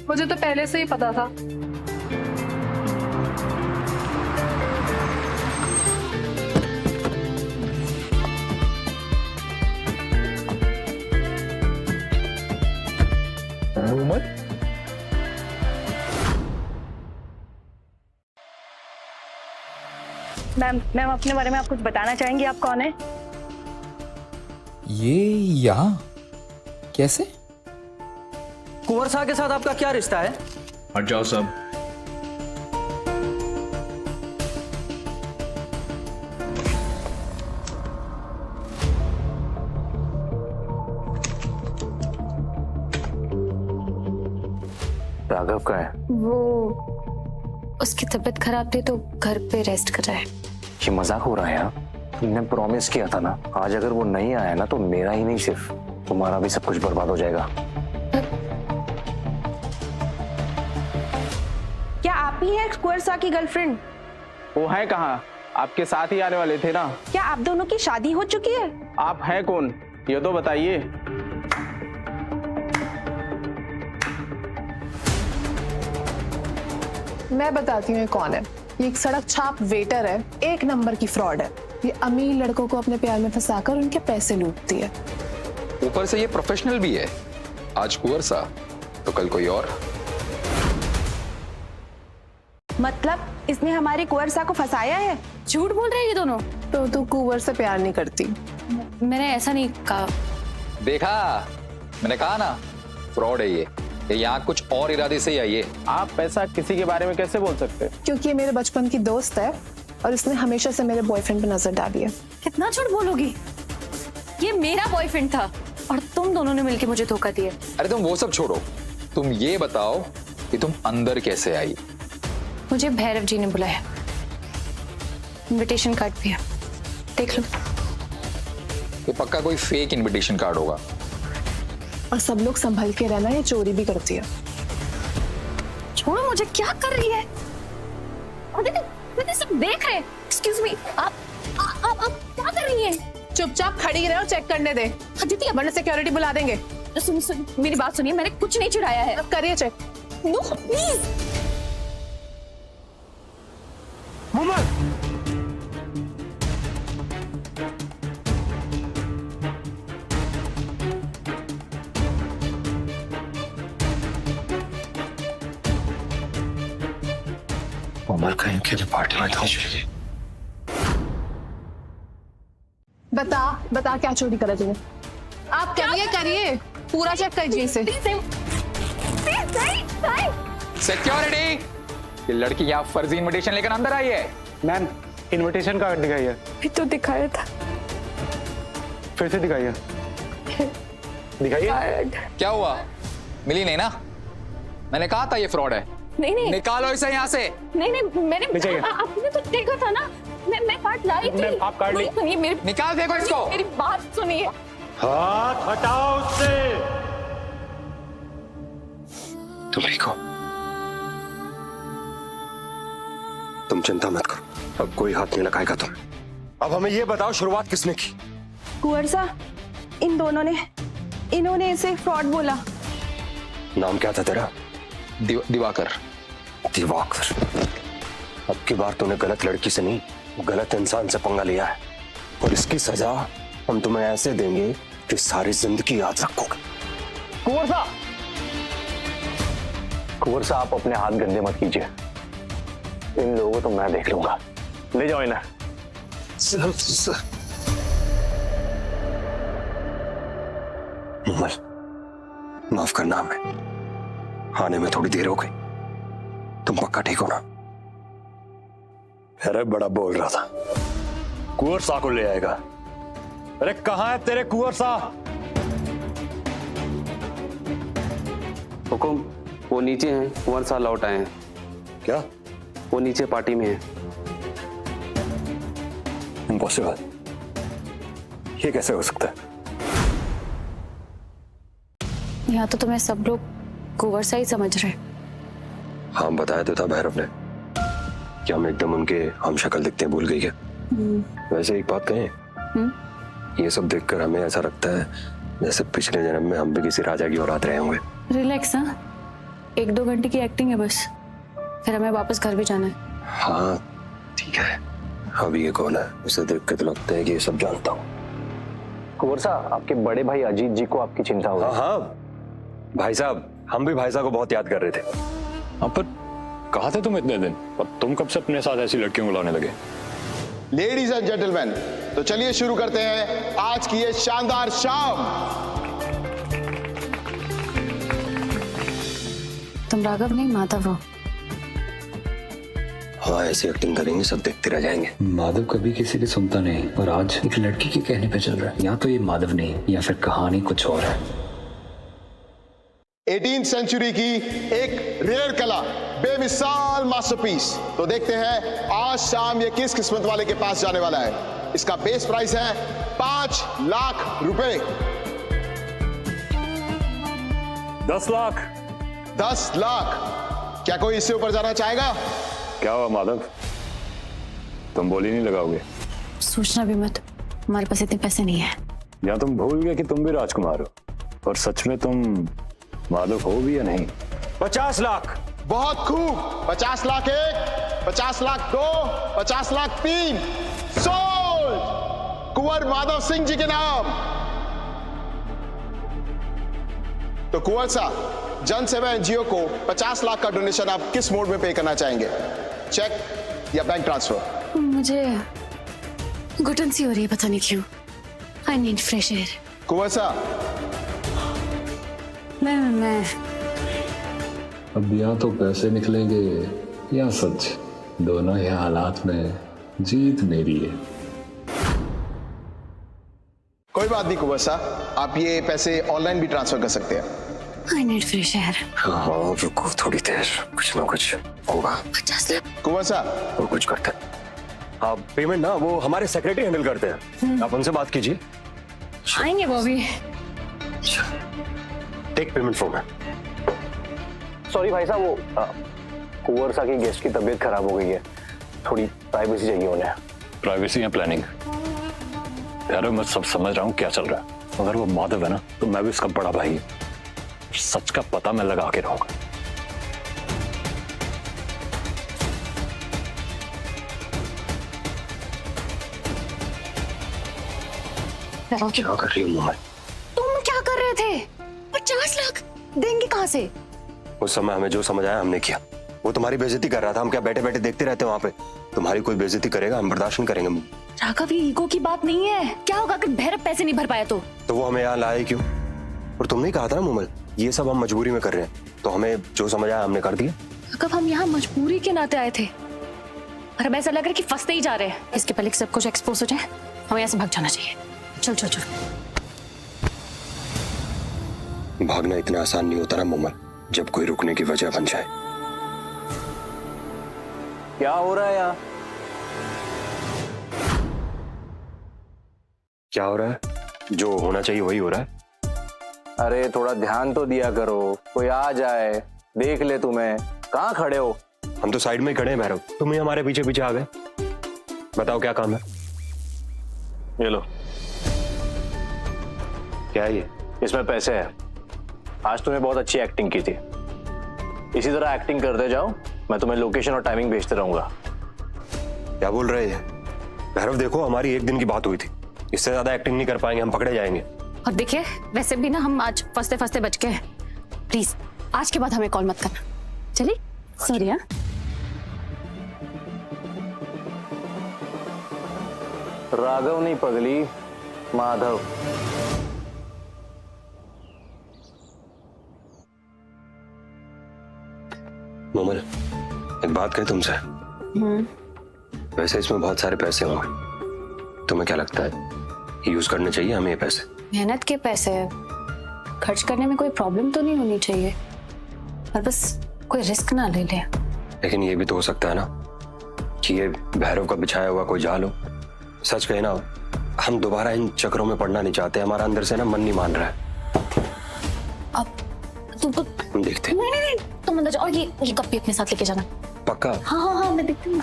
मुझे तो पहले से ही पता था। मैम मैम अपने बारे में आप कुछ बताना चाहेंगी? आप कौन है? ये यहाँ कैसे? कुंवर साहब के साथ आपका क्या रिश्ता है? हट जाओ सब। राघव का है? वो उसकी तबीयत खराब थी तो घर पे रेस्ट कर रहा है। ये मजाक हो रहा है यार। तुमने प्रॉमिस किया था ना, आज अगर वो नहीं आया ना तो मेरा ही नहीं सिर्फ तुम्हारा भी सब कुछ बर्बाद हो जाएगा। क्या आप ही हैं कुंवर साहब की गर्लफ्रेंड? वो है कहाँ? आपके साथ ही आने वाले थे ना। क्या आप दोनों की शादी हो चुकी है? आप हैं कौन ये तो बताइए। मैं बताती हूँ ये कौन है। ये एक सड़क छाप वेटर है, एक नंबर की फ्रॉड है। ये अमीर लड़कों को अपने प्यार में फंसाकर उनके पैसे लूटती है। ऊपर से ये प्रोफेशनल भी है। आज कुंवर सा तो कल कोई और। मतलब इसने हमारे कुंवर साहब को फंसाया है? झूठ बोल रहे हैं ये दोनों। तो तू कुंवर से प्यार नहीं करती? मैंने ऐसा नहीं कहा। देखा, मैंने कहा ना फ्रॉड है ये यहाँ कुछ और इरादे से ही आई है। आप ऐसा किसी के बारे में कैसे बोल सकते हैं? क्योंकि ये मेरे बचपन की दोस्त है और इसने हमेशा से मेरे बॉयफ्रेंड पे नजर डाली है। कितना झूठ बोलोगी? ये मेरा बॉयफ्रेंड था और तुम दोनों ने मिलकर मुझे धोखा दिया। अरे तुम वो सब छोड़ो, तुम ये बताओ कि तुम अंदर कैसे आई? मुझे भैरव जी ने बुलाया, इनविटेशन कार्ड भी है, देख लो। ये पक्का कोई फेक इनविटेशन कार्ड होगा। और सब लोग संभल के रहना, ये चोरी भी करती है। छोड़ो मुझे, क्या कर रही है? सब देख रहे हैं। एक्सक्यूज मी, आप क्या कर रही हैं? चुपचाप खड़ी रहो, चेक करने दे। अदिति, वरना सिक्योरिटी बुला देंगे। सुन मेरी बात सुनिए, मैंने कुछ नहीं चुराया है। अब करिए चेक। No please. कोमल कहीं के लिए पार्टी में था। बता क्या चोरी करा तूने? आप करिए पूरा चेक करिए इसे। सिक्योरिटी, ये लड़की यहाँ फर्जी इनविटेशन लेकर अंदर आई है। मैम इनविटेशन कार्ड दिखाइए। भी तो दिखाया था। फिर से दिखाइए। दिखाइए। क्या हुआ? मिली नहीं ना? मैंने कहा था ये फ्रॉड है। नहीं निकालो इसे यहाँ से। नहीं मैंने आपने तो देखा था ना, मैं कार्ड लाई थी। आप कार्ड ली। सुनिए मेरी, निकाल देखो इसको। मेरी बात सुनिए। हाथ हटाओ उससे। तुम्ही को तुम चिंता मत करो, अब कोई हाथ नहीं लगाएगा तुम। अब हमें ये बताओ शुरुआत किसने की? कुंवर साहब, इन्होंने इसे फ्रॉड बोला। नाम क्या था तेरा? दिवाकर। अब की बार तूने गलत लड़की से नहीं, गलत इंसान से पंगा लिया है और इसकी सजा हम तुम्हें ऐसे देंगे कि सारी जिंदगी याद रखोगे। कुंवर साहब, आप अपने हाथ गंदे मत कीजिए। इन लोगों को तो मैं देख लूंगा। ले जाओ इन्हें। मुमल, माफ करना हमें, आने में थोड़ी देर हो गई। तुम पक्का ठीक हो ना? अरे बड़ा बोल रहा था, कुंवर साहब को ले आएगा। अरे कहाँ है तेरे कुंवर साहब? हुकुम, वो नीचे हैं। कुंवर साहब लौट आए हैं। क्या? वो नीचे पार्टी में है। इम्पॉसिबल, ये कैसे हो सकता है? यहाँ तो तुम्हें सब लोग कुंवर सा ही समझ रहे। हाँ, बताया तो था भैरव ने कि हम एकदम उनके हम शक्ल दिखते भूल गई क्या? वैसे एक बात कहें, ये सब देखकर हमें ऐसा लगता है जैसे पिछले जन्म में हम भी किसी राजा की औलाद रहे होंगे। रिलैक्स ना, 1-2 घंटे की एक्टिंग है बस, फिर हमें वापस घर भी जाना है। हाँ ठीक है। अभी ये कौन है? उसे देख के तो लगता है कि ये सब जानता हूँ। कुंवर साहब, आपके बड़े भाई अजीत जी को आपकी चिंता हो। हाँ भाई साहब, हम भी भाई साहब को बहुत याद कर रहे थे। हाँ, पर कहाँ थे तुम इतने दिन और तुम कब से अपने साथ ऐसी लड़कियों को लाने लगे? लेडीज एंड जेंटलमैन, तो चलिए शुरू करते हैं आज की ये शानदार शाम। तुम राघव नहीं माधव हो। हाँ, ऐसी एक्टिंग करेंगे सब देखते रह जाएंगे। माधव कभी किसी की सुनता नहीं, और आज एक लड़की के कहने पे चल रहा है। या तो ये माधव नहीं, या फिर कहानी कुछ और है। 18th सेंचुरी की एक रेयर कला, बेमिसाल मास्टरपीस। तो देखते हैं आज शाम ये किस किस्मत वाले के पास जाने वाला है। इसका बेस प्राइस है 5 लाख रुपए। 10 लाख। 10 लाख। क्या कोई इससे ऊपर जाना चाहेगा? क्या हुआ माधव, तुम बोली नहीं लगाओगे? सोचना भी मत, हमारे पास इतने पैसे नहीं है। या तुम भूल गए कि तुम भी राजकुमार हो, और सच में तुम माधव हो भी या नहीं? 50 लाख। बहुत खूब। 50 लाख 1, 50 लाख 2, 50 लाख 3। सोल्ड कुंवर माधव सिंह जी के नाम। तो कुंवर साहब, जन सेवा एनजीओ को 50 लाख का डोनेशन आप किस मोड में पे करना चाहेंगे? चेक या बैंक ट्रांसफर? मुझे घुटन सी हो रही है, पता नहीं क्यों। I need fresh air. Kunwar साहब, मैं अब या तो पैसे निकलेंगे या सच, दोनों ही हालात में जीत मेरी है। कोई बात नहीं कुंवर साहब, आप ये पैसे ऑनलाइन भी ट्रांसफर कर सकते हैं। आई नीड फ्रेश एयर। हाँ, रुको थोड़ी देर, कुछ ना कुछ होगा। 50 लाख। कुंवर साहब, वो कुछ करते हैं। हाँ, पेमेंट ना वो हमारे सेक्रेटरी हैंडल करते हैं, आप उनसे बात कीजिए। आएंगे वो भी। टेक पेमेंट फ्रॉम है। सॉरी भाई साहब, वो कुंवर सा की गेस्ट की तबीयत खराब हो गई है, थोड़ी प्राइवेसी चाहिए उन्हें। प्राइवेसी या प्लानिंग? यार मैं सब समझ रहा हूँ क्या चल रहा है। अगर वो माधव है ना, तो मैं भी उसका बड़ा भाई हूँ। सच का पता मैं लगा के रहूंगा। क्या कर रही हूँ? तुम क्या कर रहे थे? 50 लाख देंगे कहाँ से? उस समय हमें जो समझ आया हमने किया। वो तुम्हारी बेइज्जती कर रहा था, हम क्या बैठे बैठे देखते रहते वहां पे? तुम्हारी कोई बेइज्जती करेगा, हम बर्दाश्त नहीं करेंगे। राघव, ये ईगो की बात नहीं है। क्या होगा अगर भैरव पैसे नहीं भर पाया तो वो हमें यहाँ लाए क्यों? और तुमने ही कहा था ना मुमल, ये सब हम मजबूरी में कर रहे हैं, तो हमें जो समझ आया हमने कर दिया। राघव, हम यहाँ मजबूरी के नाते आए थे, और अब ऐसा लग रहा है कि फंसते ही जा रहे हैं। इसके पहले सब कुछ एक्सपोज हो जाए, हमें यहाँ से भाग जाना चाहिए। चल चल चल। भागना इतना आसान नहीं होता ना मुमल, जब कोई रुकने की वजह बन जाए। क्या हो रहा है यहाँ? क्या हो रहा है? जो होना चाहिए वही हो रहा है। अरे थोड़ा ध्यान तो दिया करो, कोई आ जाए देख ले तुम्हें। कहाँ खड़े हो? हम तो साइड में ही खड़े हैं भैरव, तुम ही हमारे पीछे पीछे आ गए। बताओ क्या काम है? ये लो। क्या है ये? इसमें पैसे हैं। आज तुमने बहुत अच्छी एक्टिंग की थी, इसी तरह एक्टिंग करते जाओ, मैं तुम्हें लोकेशन और टाइमिंग भेजते रहूंगा। क्या बोल रहे हैं भैरव? देखो हमारी एक दिन की बात हुई थी, इससे ज्यादा एक्टिंग नहीं कर पाएंगे, हम पकड़े जाएंगे। और देखिए, वैसे भी ना हम आज फंसते फंसते बच गए। प्लीज आज के बाद हमें कॉल मत करना, चलिए? सॉरी। हाँ, राघव नहीं पगली, माधव। मोमल, एक बात कही तुमसे। वैसे इसमें बहुत सारे पैसे होंगे, तुम्हें क्या लगता है यूज करने चाहिए हमें ये पैसे? मेहनत के पैसे खर्च करने में कोई प्रॉब्लम तो नहीं होनी चाहिए, और बस कोई रिस्क ना ले ले। लेकिन ये भी तो हो सकता है ना कि ये भैरव का बिछाया हुआ कोई जाल हो। सच कहे ना, हम दोबारा इन चक्रों में पड़ना नहीं चाहते, हमारा अंदर से ना मन नहीं मान रहा है। अब तुम तो हम देखते। नहीं, तुम अंदर जाओ, ये कप भी अपने साथ लेके जाना। पक्का? हाँ, मैं देखती हूँ।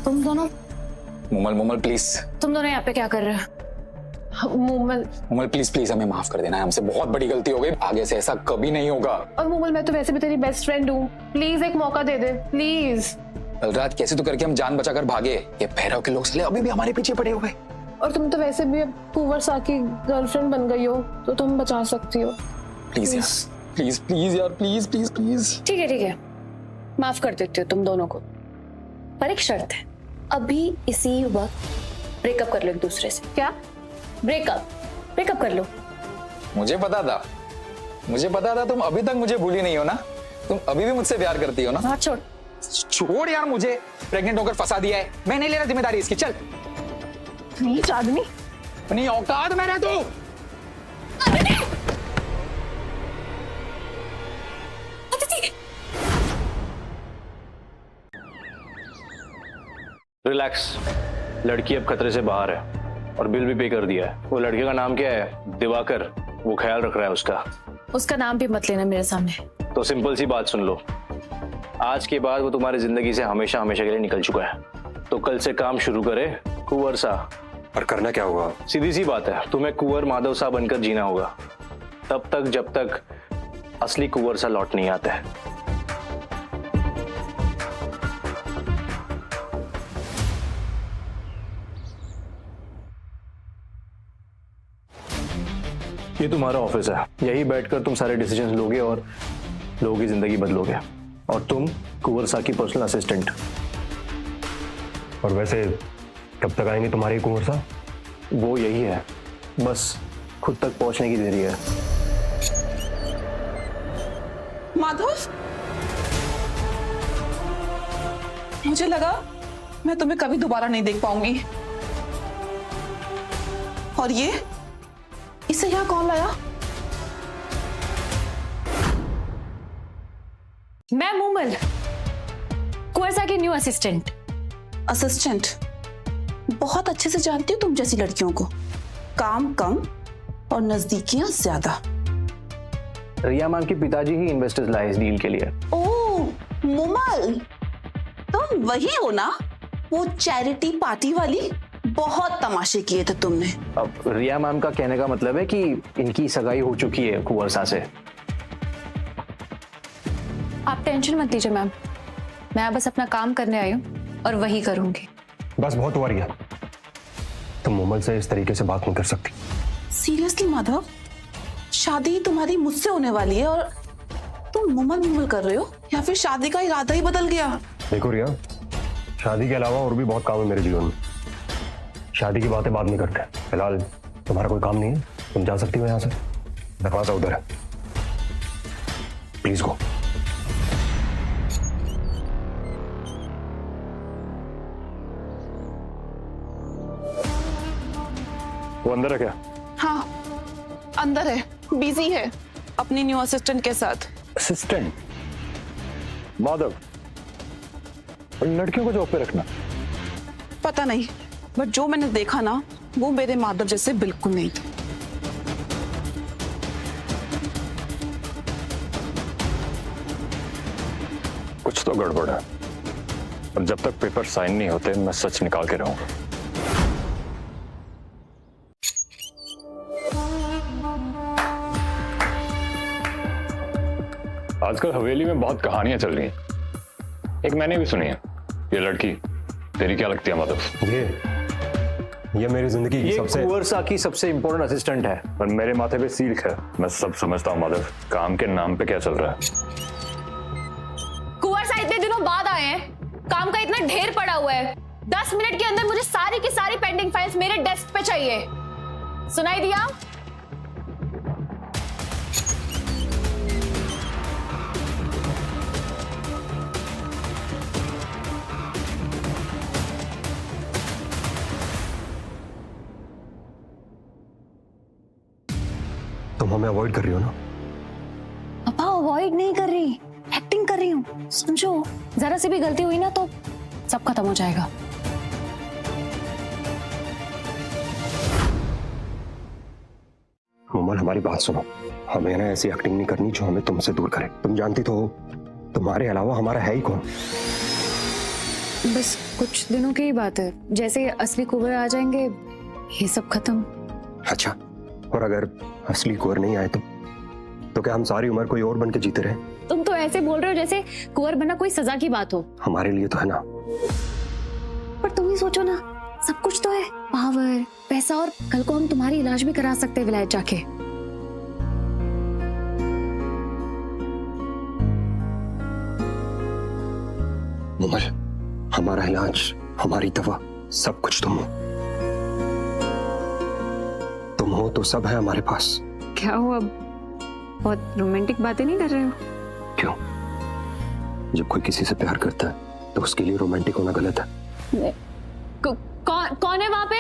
तुम दोनों मुमल प्लीज। तुम दोनों यहाँ पे क्या कर रहे हो? मुमल प्लीज हमें माफ कर देना है, हमसे बहुत बड़ी गलती हो गई, आगे से ऐसा कभी नहीं होगा। और मुमल, मैं तो वैसे भी तेरी बेस्ट फ्रेंड हूँ, प्लीज एक मौका दे दे, प्लीज। बलराज, कैसे तो करके हम जान बचाकर भागे, ये भैरव के लोग साले अभी भी हमारे पीछे पड़े हुए। और तुम तो वैसे भी अब कुंवर सा की गर्लफ्रेंड बन गई हो, तो तुम बचा सकती हो। प्लीज प्लीज प्लीज यार, प्लीज प्लीज प्लीज। ठीक है, माफ कर देती हूँ तुम दोनों को, पर एक शर्त है, अभी इसी वक्त ब्रेकअप कर लो एक दूसरे से। क्या? ब्रेकअप कर लो। मुझे पता था तुम अभी तक मुझे भूली नहीं हो ना, तुम अभी भी मुझसे प्यार करती हो ना। हाथ छोड़। छोड़ यार, मुझे प्रेग्नेंट होकर फंसा दिया है, मैं नहीं ले रहा जिम्मेदारी इसकी। चल। नीच आदमी। अपनी औकात में रह तू। रिलैक्स, लड़की अब खतरे से बाहर है और बिल भी पे कर दिया है। वो लड़के का नाम क्या है? दिवाकर। वो ख्याल रख रहा है उसका। उसका नाम भी मत लेना मेरे सामने। तो सिंपल सी बात सुन लो, आज के बाद वो तुम्हारी जिंदगी से हमेशा हमेशा के लिए निकल चुका है, तो कल से काम शुरू करे कुंवर सा। और करना क्या होगा? सीधी सी बात है, तुम्हें कुंवर माधव सा बनकर जीना होगा, तब तक जब तक असली कुंवर सा लौट नहीं आता है। ये तुम्हारा ऑफिस है, यही बैठकर तुम सारे डिसीजंस लोगे और लोगों की जिंदगी बदलोगे। और तुम कुंवर सा की पर्सनल असिस्टेंट। और वैसे कब तक आएंगे तुम्हारे कुंवर सा? वो यही है, बस खुद तक पहुंचने की देरी है। माधव, मुझे लगा मैं तुम्हें कभी दोबारा नहीं देख पाऊंगी। और ये इसे यहाँ कौन लाया? मैं मूमल, कुंवर सा की न्यू असिस्टेंट। असिस्टेंट? बहुत अच्छे से जानती हूँ तुम जैसी लड़कियों को, काम कम और नजदीकियां ज्यादा। रिया मैम के पिताजी ही इन्वेस्टर्स लाए इस डील के लिए। ओह मूमल, तुम वही हो ना, वो चैरिटी पार्टी वाली? बहुत तमाशे किए थे तुमने। अब रिया मैम का कहने का मतलब है कि इनकी सगाई हो चुकी है कुंवर सा से। आप टेंशन मत लीजिए मैम, मैं बस अपना काम करने आई हूँ और वही करूंगी। बस बहुत हुआ रिया, तुम मोमल से इस तरीके से बात नहीं कर सकती। सीरियसली माधव, शादी तुम्हारी मुझसे होने वाली है और तुम मुमल कर रहे हो, या फिर शादी का इरादा ही बदल गया? देखो रिया, शादी के अलावा और भी बहुत काम है मेरे जीवन में, शादी की बातें बाद में करते हैं। फिलहाल तुम्हारा कोई काम नहीं है, तुम जा सकती हो यहाँ से, दरवाजा उधर है, प्लीज गो। वो अंदर है क्या? हाँ अंदर है, बिजी है अपनी न्यू असिस्टेंट के साथ। असिस्टेंट? माधव, और लड़कियों को जॉब पे रखना? पता नहीं, बट जो मैंने देखा ना, वो मेरे माधव जैसे बिल्कुल नहीं थे। कुछ तो गड़बड़ है, और जब तक पेपर साइन नहीं होते मैं सच निकाल के रहूंगा। आजकल हवेली में बहुत कहानियां चल रही हैं, एक मैंने भी सुनी है। ये लड़की तेरी क्या लगती है माधव? ये मेरी जिंदगी की सबसे कुंवर सा की सबसे इंपॉर्टेंट असिस्टेंट है। पर मेरे माथे पे सील्क है, मैं सब समझता हूँ माधव। काम के नाम पे क्या चल रहा है? कुंवर सा इतने दिनों बाद आए हैं, काम का इतना ढेर पड़ा हुआ है, 10 मिनट के अंदर मुझे सारी की सारी पेंडिंग फाइल्स मेरे डेस्क पे चाहिए। सुनाई दिया? तुम हमें अवॉइड कर रही हो ना? पापा अवॉइड नहीं कर रही, एक्टिंग कर रही हूँ, समझो। जरा सी भी गलती हुई ना तो सब खत्म हो जाएगा। मोमल हमारी बात सुनो, हमें ना ऐसी एक्टिंग नहीं करनी जो हमें तुमसे दूर करे। तुम जानती तो हो, तुम्हारे अलावा हमारा है ही कौन? बस कुछ दिनों की ही बात है, जैसे असली कुंवर आ जाएंगे ये सब खत्म। अच्छा, और अगर असली कुंवर नहीं आए तो क्या हम सारी उम्र कोई और बन के जीते रहे? तुम तो ऐसे बोल रहे हो जैसे कुंवर बनना कोई सजा की बात हो। हमारे लिए तो है ना। पर तुम ही सोचो ना, सब कुछ तो है, पावर, पैसा, और कल को हम तुम्हारी इलाज भी करा सकते हैं विलायत जाके। मुमल, हमारा इलाज, हमारी दवा, सब कुछ तुम हो तो सब है हमारे पास। क्या हुआ, बहुत रोमांटिक बातें नहीं कर रहे हो? क्यों? जब कोई किसी से प्यार करता है तो उसके लिए रोमांटिक होना गलत है। कौन है वहां पे?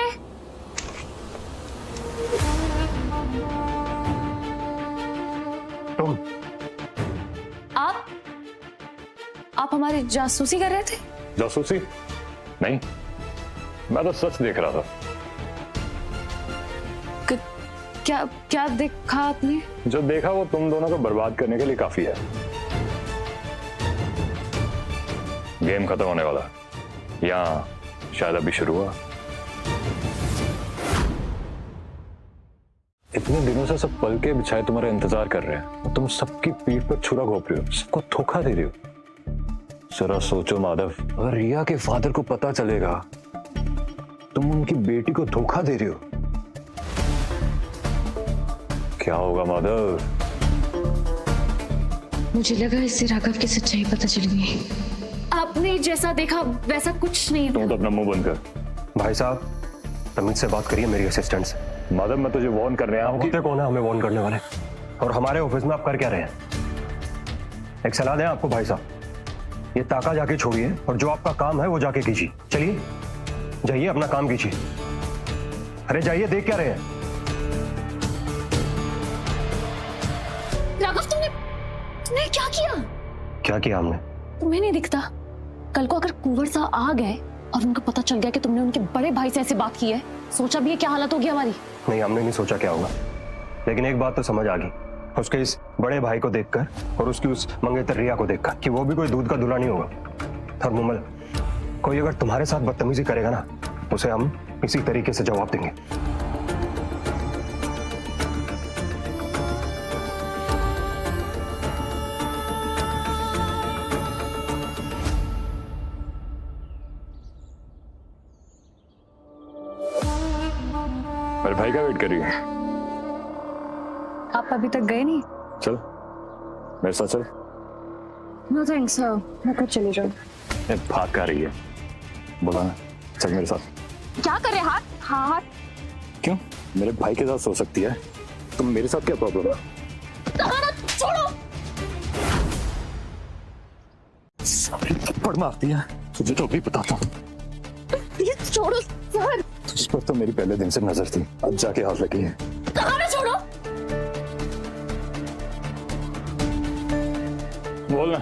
तुम। आप हमारी जासूसी कर रहे थे? जासूसी नहीं, मैं तो सच देख रहा था। क्या देखा आपने? जो देखा वो तुम दोनों को बर्बाद करने के लिए काफी है। गेम खत्म होने वाला, या शायद अभी शुरू हुआ। इतने दिनों से सब पल के बिछाए तुम्हारा इंतजार कर रहे हैं, तुम सबकी पीठ पर छुरा घोंप रहे हो, सबको धोखा दे रहे हो। जरा सोचो माधव, अगर रिया के फादर को पता चलेगा तुम उनकी बेटी को धोखा दे रहे हो, क्या होगा माधव? मुझे लगा इससे राघव की सच्चाई पता चल गई। आपने जैसा देखा वैसा कुछ नहीं। तुम तो अपना मुंह बंद कर। भाई साहब, तमीज से बात करिए मेरी असिस्टेंट से। माधव, मैं तुझे वार्न कर रहा हूँ। होते कौन है हमें वार्न करने वाले? और हमारे ऑफिस में आप कर क्या रहे हैं? एक सलाह दें आपको भाई साहब, ये ताका जाके छोड़िए और जो आपका काम है वो जाके कीजिए। चलिए जाइए, अपना काम कीजिए। अरे जाइए, देख क्या रहे हैं? राघव, तुमने क्या किया? क्या किया हमने? तुम्हें नहीं दिखता? कल को अगर कुंवर साहब आ गए और उनको पता चल गया कि तुमने उनके बड़े भाई से ऐसे बात की है, सोचा भी है क्या हालत होगी हमारी? नहीं, हमने नहीं सोचा क्या होगा, लेकिन एक बात तो समझ आ गई, उसके इस बड़े भाई को देखकर और उसकी उस मंगेतर रिया को देखकर कि वो भी कोई दूध का दूल्हा नहीं होगा। और मुमल, कोई अगर तुम्हारे साथ बदतमीजी करेगा ना, उसे हम इसी तरीके से जवाब देंगे। मेरे भाई का वेट कर रही है। आप अभी तक गए नहीं? चल मेरे साथ चल। नो थैंक्स, मैं खुद चली जाऊँ। भाग कर रही है, बोला ना, चल मेरे साथ। क्या कर रहे? हाथ क्यों? मेरे भाई के साथ सो सकती है, तुम मेरे साथ क्या प्रॉब्लम है? छोड़ो। सारी थप्पड़ मारती है, तुझे तो अभी बताता हूँ। छोड़ो सर। तुझ पर तो मेरी पहले दिन से नजर थी, अब जाके हाथ लगी है। छोड़ो। बोलना,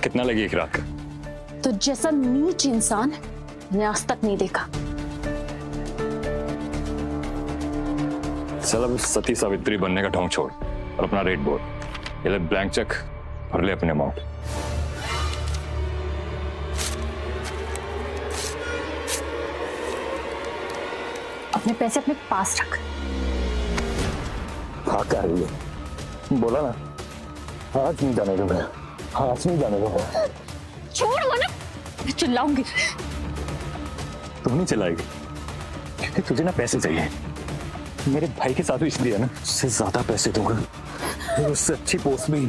कितना लगी एक रात का? तो जैसा नीच इंसान मैंने आज तक नहीं देखा। चल अब सती सावित्री बनने का ढोंग छोड़ और अपना रेट बोल। ये ले ब्लैंक चेक और ले अपने अमाउंट। अपने पैसे अपने पास रख। हाँ क्या रही है? बोला ना, आज नहीं जाने दूंगा, आज नहीं जाने दूंगा। छोड़ वरना मैं चिल्लाऊंगी। तुम नहीं चिल्लाएगी क्योंकि तुझे ना पैसे चाहिए। मेरे भाई के साथ भी इसलिए ना, उससे ज्यादा पैसे दूंगा, उससे अच्छी पोस्ट भी।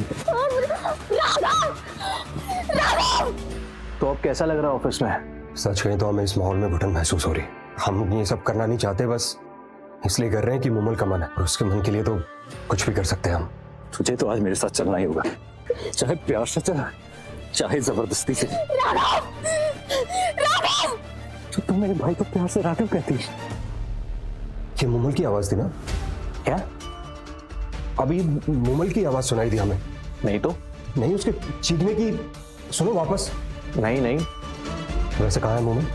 तो अब कैसा लग रहा है ऑफिस में? सच कहें तो हमें इस माहौल में घुटन महसूस हो रही है। हम ये सब करना नहीं चाहते, बस इसलिए कर रहे हैं कि मुमल का मन है और उसके मन के लिए तो कुछ भी कर सकते हैं हम। तुझे तो आज मेरे साथ चलना ही होगा, चाहे प्यार से चला चाहे जबरदस्ती से। तो तुम मेरे भाई को प्यार से राघव कहती है? ये मुमल की आवाज थी ना? क्या? अभी मुमल की आवाज सुनाई दी हमें। नहीं तो नहीं, उसके चीखने की। सुनो वापस। नहीं। वैसे कहाँ है मुमल?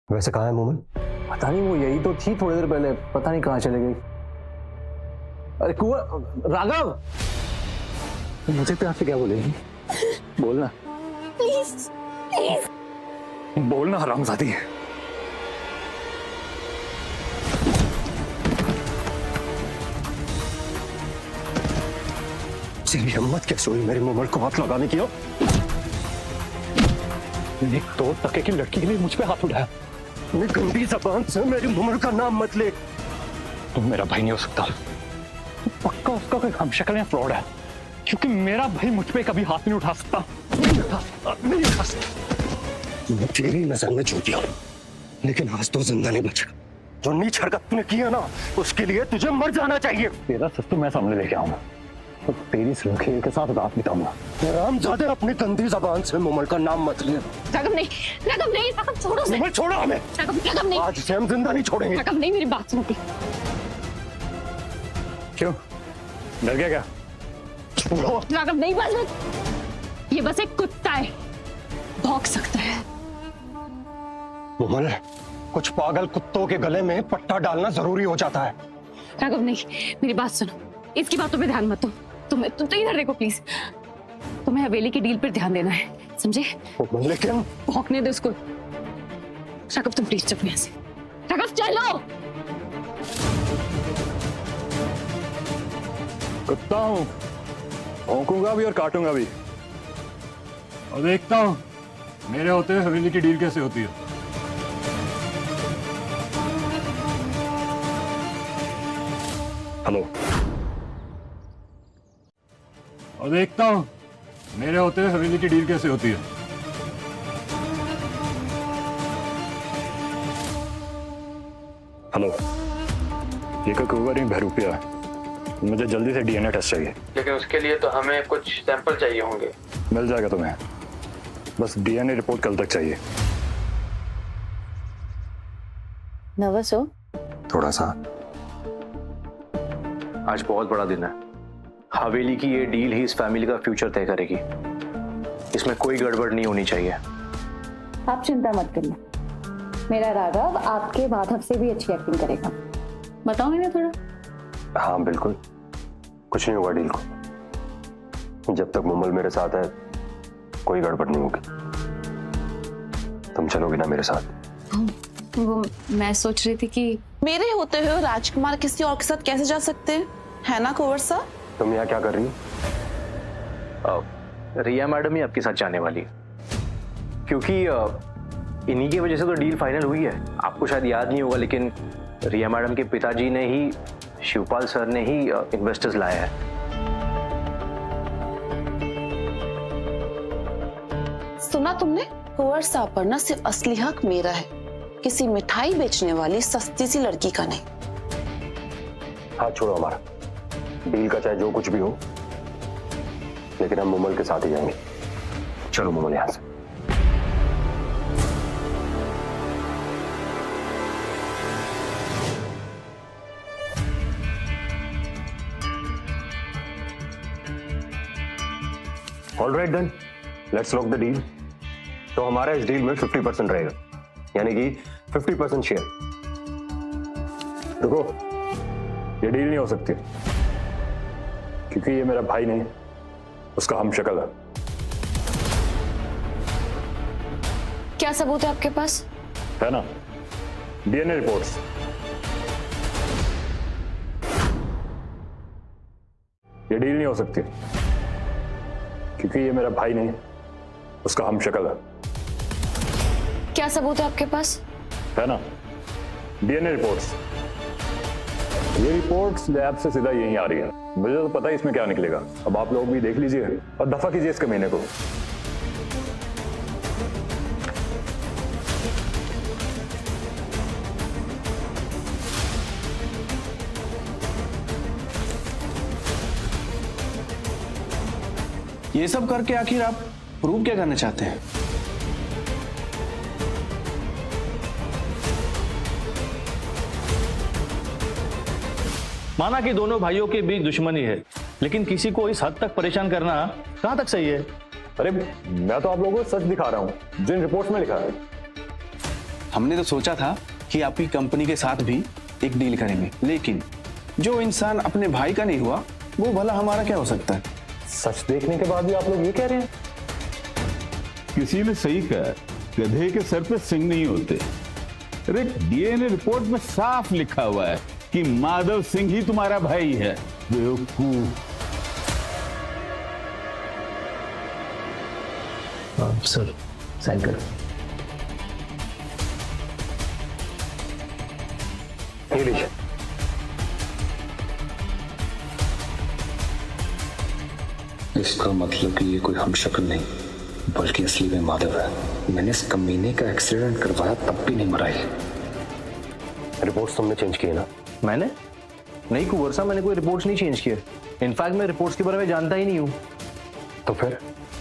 वैसे कहाँ है मुमल? पता नहीं, वो यही तो थी थोड़ी देर पहले, पता नहीं कहाँ चले गई। अरे कुंवर, राघव, मुझे प्यार से क्या बोलेगी? बोलना प्लीज। बोलना हरामजादी। तेरी हिम्मत कैसे हुई मेरे मुमल को हाथ लगाने की? एक तो टके की लड़की के लिए मुझ पे हाथ उठाया। अपनी गंदी जबान से मेरी मुमल का नाम मत ले। तुम मेरा भाई नहीं हो सकता, तो पक्का उसका कोई हमशक्ल या फ्रॉड है, क्योंकि मेरा भाई मुझ पे कभी हाथ नहीं उठा सकता, नहीं उठा सकता, नहीं उठा सकता। मैं तेरी नजर में चूतिया हूं, लेकिन आज तो जिंदा नहीं बचेगा। जो नीच हरकत तूने की है ना, उसके लिए तुझे मर जाना चाहिए। तेरा सच तो मैं सामने लेके आऊंगा, तो तेरी सुरखेल के साथ रात बिताऊंगा। रामजादे, अपनी गंदी जबान से मुमल का नाम मत ले। राघव नहीं, राघव नहीं, राघव छोड़ो उसे। मुमल छोड़ो हमें। राघव नहीं, आज से हम जिंदा नहीं छोड़ेंगे। राघव नहीं, मेरी बात सुनो। क्यों, डर गया क्या? राघव नहीं, बस ये बस एक कुत्ता है, भौंक सकता है। मुमल, कुछ पागल कुत्तों के गले में पट्टा डालना जरूरी हो जाता है। राघव नहीं, मेरी बात सुनो, इसकी बातों पे ध्यान मत दो। तुम तो इधर देखो प्लीज। तुम्हें हवेली की डील पर ध्यान देना है, समझे? लेकिन भौंकने दो उसको। राघव तुम प्लीज चुप यहाँ से। राघव चलो। कुत्ता हूं, भौंकूंगा भी और काटूंगा भी, और देखता हूं मेरे होते हुए हवेली की डील कैसे होती है। हेलो, और देखता हूं मेरे होते हुए हवेली की डील कैसे होती है। हेलो, ये कोई कुंवर बहरूपिया है, मुझे जल्दी से डीएनए टेस्ट चाहिए। लेकिन उसके लिए तो हमें कुछ सैंपल चाहिए होंगे। मिल जाएगा तुम्हें, बस डीएनए रिपोर्ट कल तक चाहिए। नर्वस हो? थोड़ा सा। आज बहुत बड़ा दिन है, हवेली की ये डील ही इस फैमिली का फ्यूचर तय करेगी। इसमें कोई गड़बड़ नहीं होनी चाहिए। आप चिंता मत करिए, मेरा राघव आपके माधव से भी अच्छी एक्टिंग करेगा। बताओ इन्हें थोड़ा। हाँ बिल्कुल, कुछ नहीं होगा डील को। जब तक मुमल मेरे साथ है कोई गड़बड़ नहीं होगी। तुम चलोगे ना मेरे साथ? वो मैं सोच रही थी कि मेरे होते हुए राजकुमार किसी और के साथ कैसे जा सकते हैं, है ना कुंवर साहब? तुम यहाँ क्या कर रही हो? रिया मैडम ही आपके साथ जाने वाली है, क्योंकि इन्हीं की वजह से तो डील फाइनल हुई है। आपको शायद याद नहीं होगा, लेकिन रिया मैडम के पिताजी ने ही, शिवपाल सर ने ही इन्वेस्टर्स लाया है। सुना तुमने? कुंवर साहब पर ना सिर्फ असली हक मेरा है, किसी मिठाई बेचने वाली सस्ती सी लड़की का नहीं। हाथ छोड़ो हमारा, डील का चाहे जो कुछ भी हो, लेकिन हम मुमल के साथ ही जाएंगे। चलो मुमल यहां से। All right then, let's lock the deal. तो हमारा इस डील में 50% रहेगा, यानी कि 50% शेयर। देखो, ये डील नहीं हो सकती, क्योंकि ये मेरा भाई नहीं, उसका हमशक्ल है। क्या सबूत है आपके पास? है ना, डीएनए रिपोर्ट्स। ये डील नहीं हो सकती, क्योंकि ये मेरा भाई नहीं, उसका हमशक्ल है। क्या सबूत है आपके पास? है ना, डीएनए रिपोर्ट्स। ये रिपोर्ट्स लैब से सीधा यहीं आ रही है। मुझे तो पता है इसमें क्या निकलेगा। अब आप लोग भी देख लीजिए और दफा कीजिए इस कमीने को। ये सब करके आखिर आप प्रूव क्या करना चाहते हैं? माना कि दोनों भाइयों के बीच दुश्मनी है, लेकिन किसी को इस हद तक परेशान करना कहां तक सही है? अरे मैं तो आप लोगों को सच दिखा रहा हूं, जिन रिपोर्ट्स में लिखा है। हमने तो सोचा था कि आपकी कंपनी के साथ भी एक डील करेंगे, लेकिन जो इंसान अपने भाई का नहीं हुआ वो भला हमारा क्या हो सकता है? सच देखने के बाद भी आप लोग ये कह रहे हैं? किसी ने सही कहा, गधे के सर पे सिंग नहीं होते। अरे डीएनए रिपोर्ट में साफ लिखा हुआ है कि माधव सिंह ही तुम्हारा भाई है। बेवकूफ। सर साइन कर। ये लीजिए। इसका मतलब कि ये कोई हमशक्ल नहीं बल्कि असली में माधव है। मैंने इस कमीने का एक्सीडेंट करवाया तब भी नहीं मरा ये। रिपोर्ट्स तुमने चेंज किए ना? मैंने नहीं कुंवर साहब, मैंने कोई रिपोर्ट्स नहीं चेंज किए। इनफैक्ट मैं रिपोर्ट्स के बारे में जानता ही नहीं हूँ।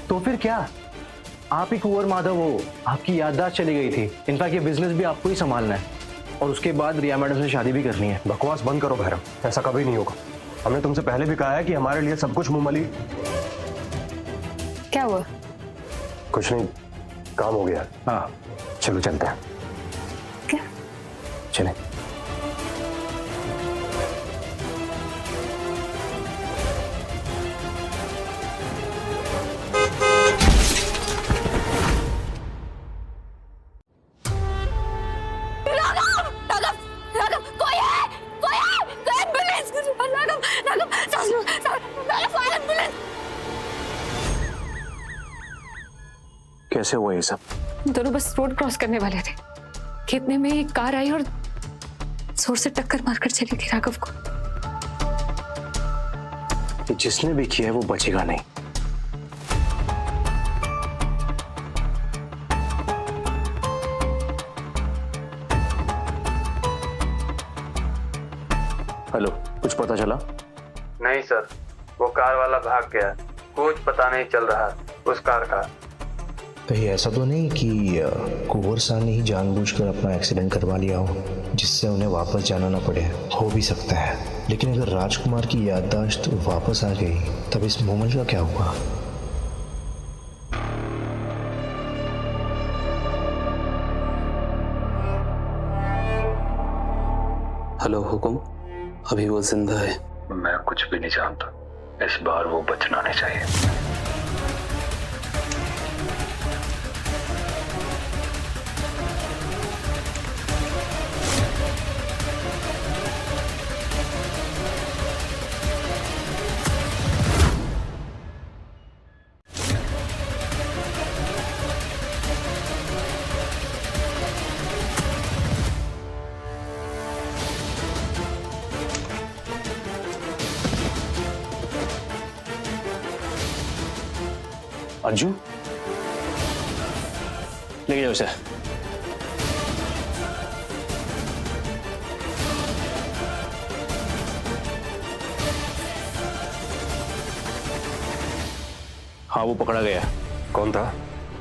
तो फिर क्या आप ही कुंवर माधव हो? आपकी याददाश्त चली गई थी। इनफैक्ट ये बिजनेस भी आपको ही संभालना है और उसके बाद रिया मैडम से शादी भी करनी है। बकवास बंद करो भैरव, ऐसा कभी नहीं होगा। हमने तुमसे पहले भी कहा है कि हमारे लिए सब कुछ मुमली। क्या हुआ? कुछ नहीं, काम हो गया। हाँ चलो चलते हैं। क्या? चलें। कैसे हुआ ये सब? दोनों बस रोड क्रॉस करने वाले थे, इतने में एक कार आई और जोर से टक्कर मारकर चली गई राघव को। जिसने भी किया है वो बचेगा नहीं। हेलो, कुछ पता चला? नहीं सर, वो कार वाला भाग गया, कुछ पता नहीं चल रहा उस कार का। कहीं ऐसा तो नहीं कि कुंवर साहब ने ही जानबूझकर अपना एक्सीडेंट करवा लिया हो जिससे उन्हें वापस जाना ना पड़े? हो भी सकता है, लेकिन अगर राजकुमार की याददाश्त वापस आ गई तब इस मोमल का क्या हुआ? हेलो हुकुम, अभी वो जिंदा है? मैं कुछ भी नहीं जानता, इस बार वो बचना नहीं चाहिए। अंजू, लेके जाओ इसे। हाँ, वो पकड़ा गया। कौन था?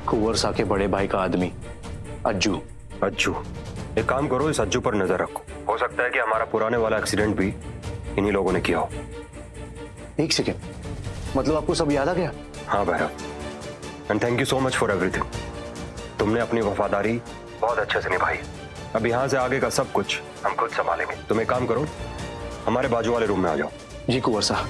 कुंवर साहब के बड़े भाई का आदमी, अज्जू। अज्जू? एक काम करो, इस अज्जू पर नजर रखो। हो सकता है कि हमारा पुराने वाला एक्सीडेंट भी इन्हीं लोगों ने किया हो। एक सेकेंड, मतलब आपको सब याद आ गया? हाँ Bhairav, and thank you so much for everything. तुमने अपनी वफादारी बहुत अच्छे से निभाई। अब यहाँ से आगे का सब कुछ हम खुद संभालेंगे। तुम एक काम करो, हमारे बाजू वाले रूम में आ जाओ। जी कुंवर साहब।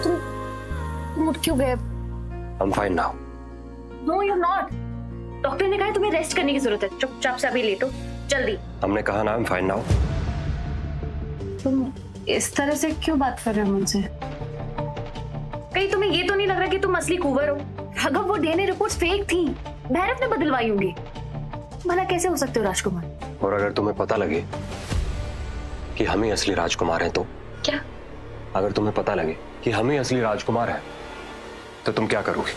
तुम उठ क्यों गए? I'm fine now. No, you're not. Doctor ने कहा तुम्हें रेस्ट करने की जरूरत है। चुपचाप से अभी लेटो, जल्दी। हमने कहा ना I'm fine now. तुम इस तरह से क्यों बात कर रहे हो मुझसे? कहीं तुम्हें ये तो नहीं लग रहा कि तुम असली कुंवर हो? राघव, वो डीएनए रिपोर्ट्स फेक थी, भैरव ने बदलवाई होंगी। भला कैसे हो सकते हो राजकुमार? और अगर तुम्हें पता लगे कि हम ही असली राजकुमार हैं तो? क्या? अगर तुम्हें पता लगे कि हम ही असली राजकुमार हैं तो तुम क्या करोगे?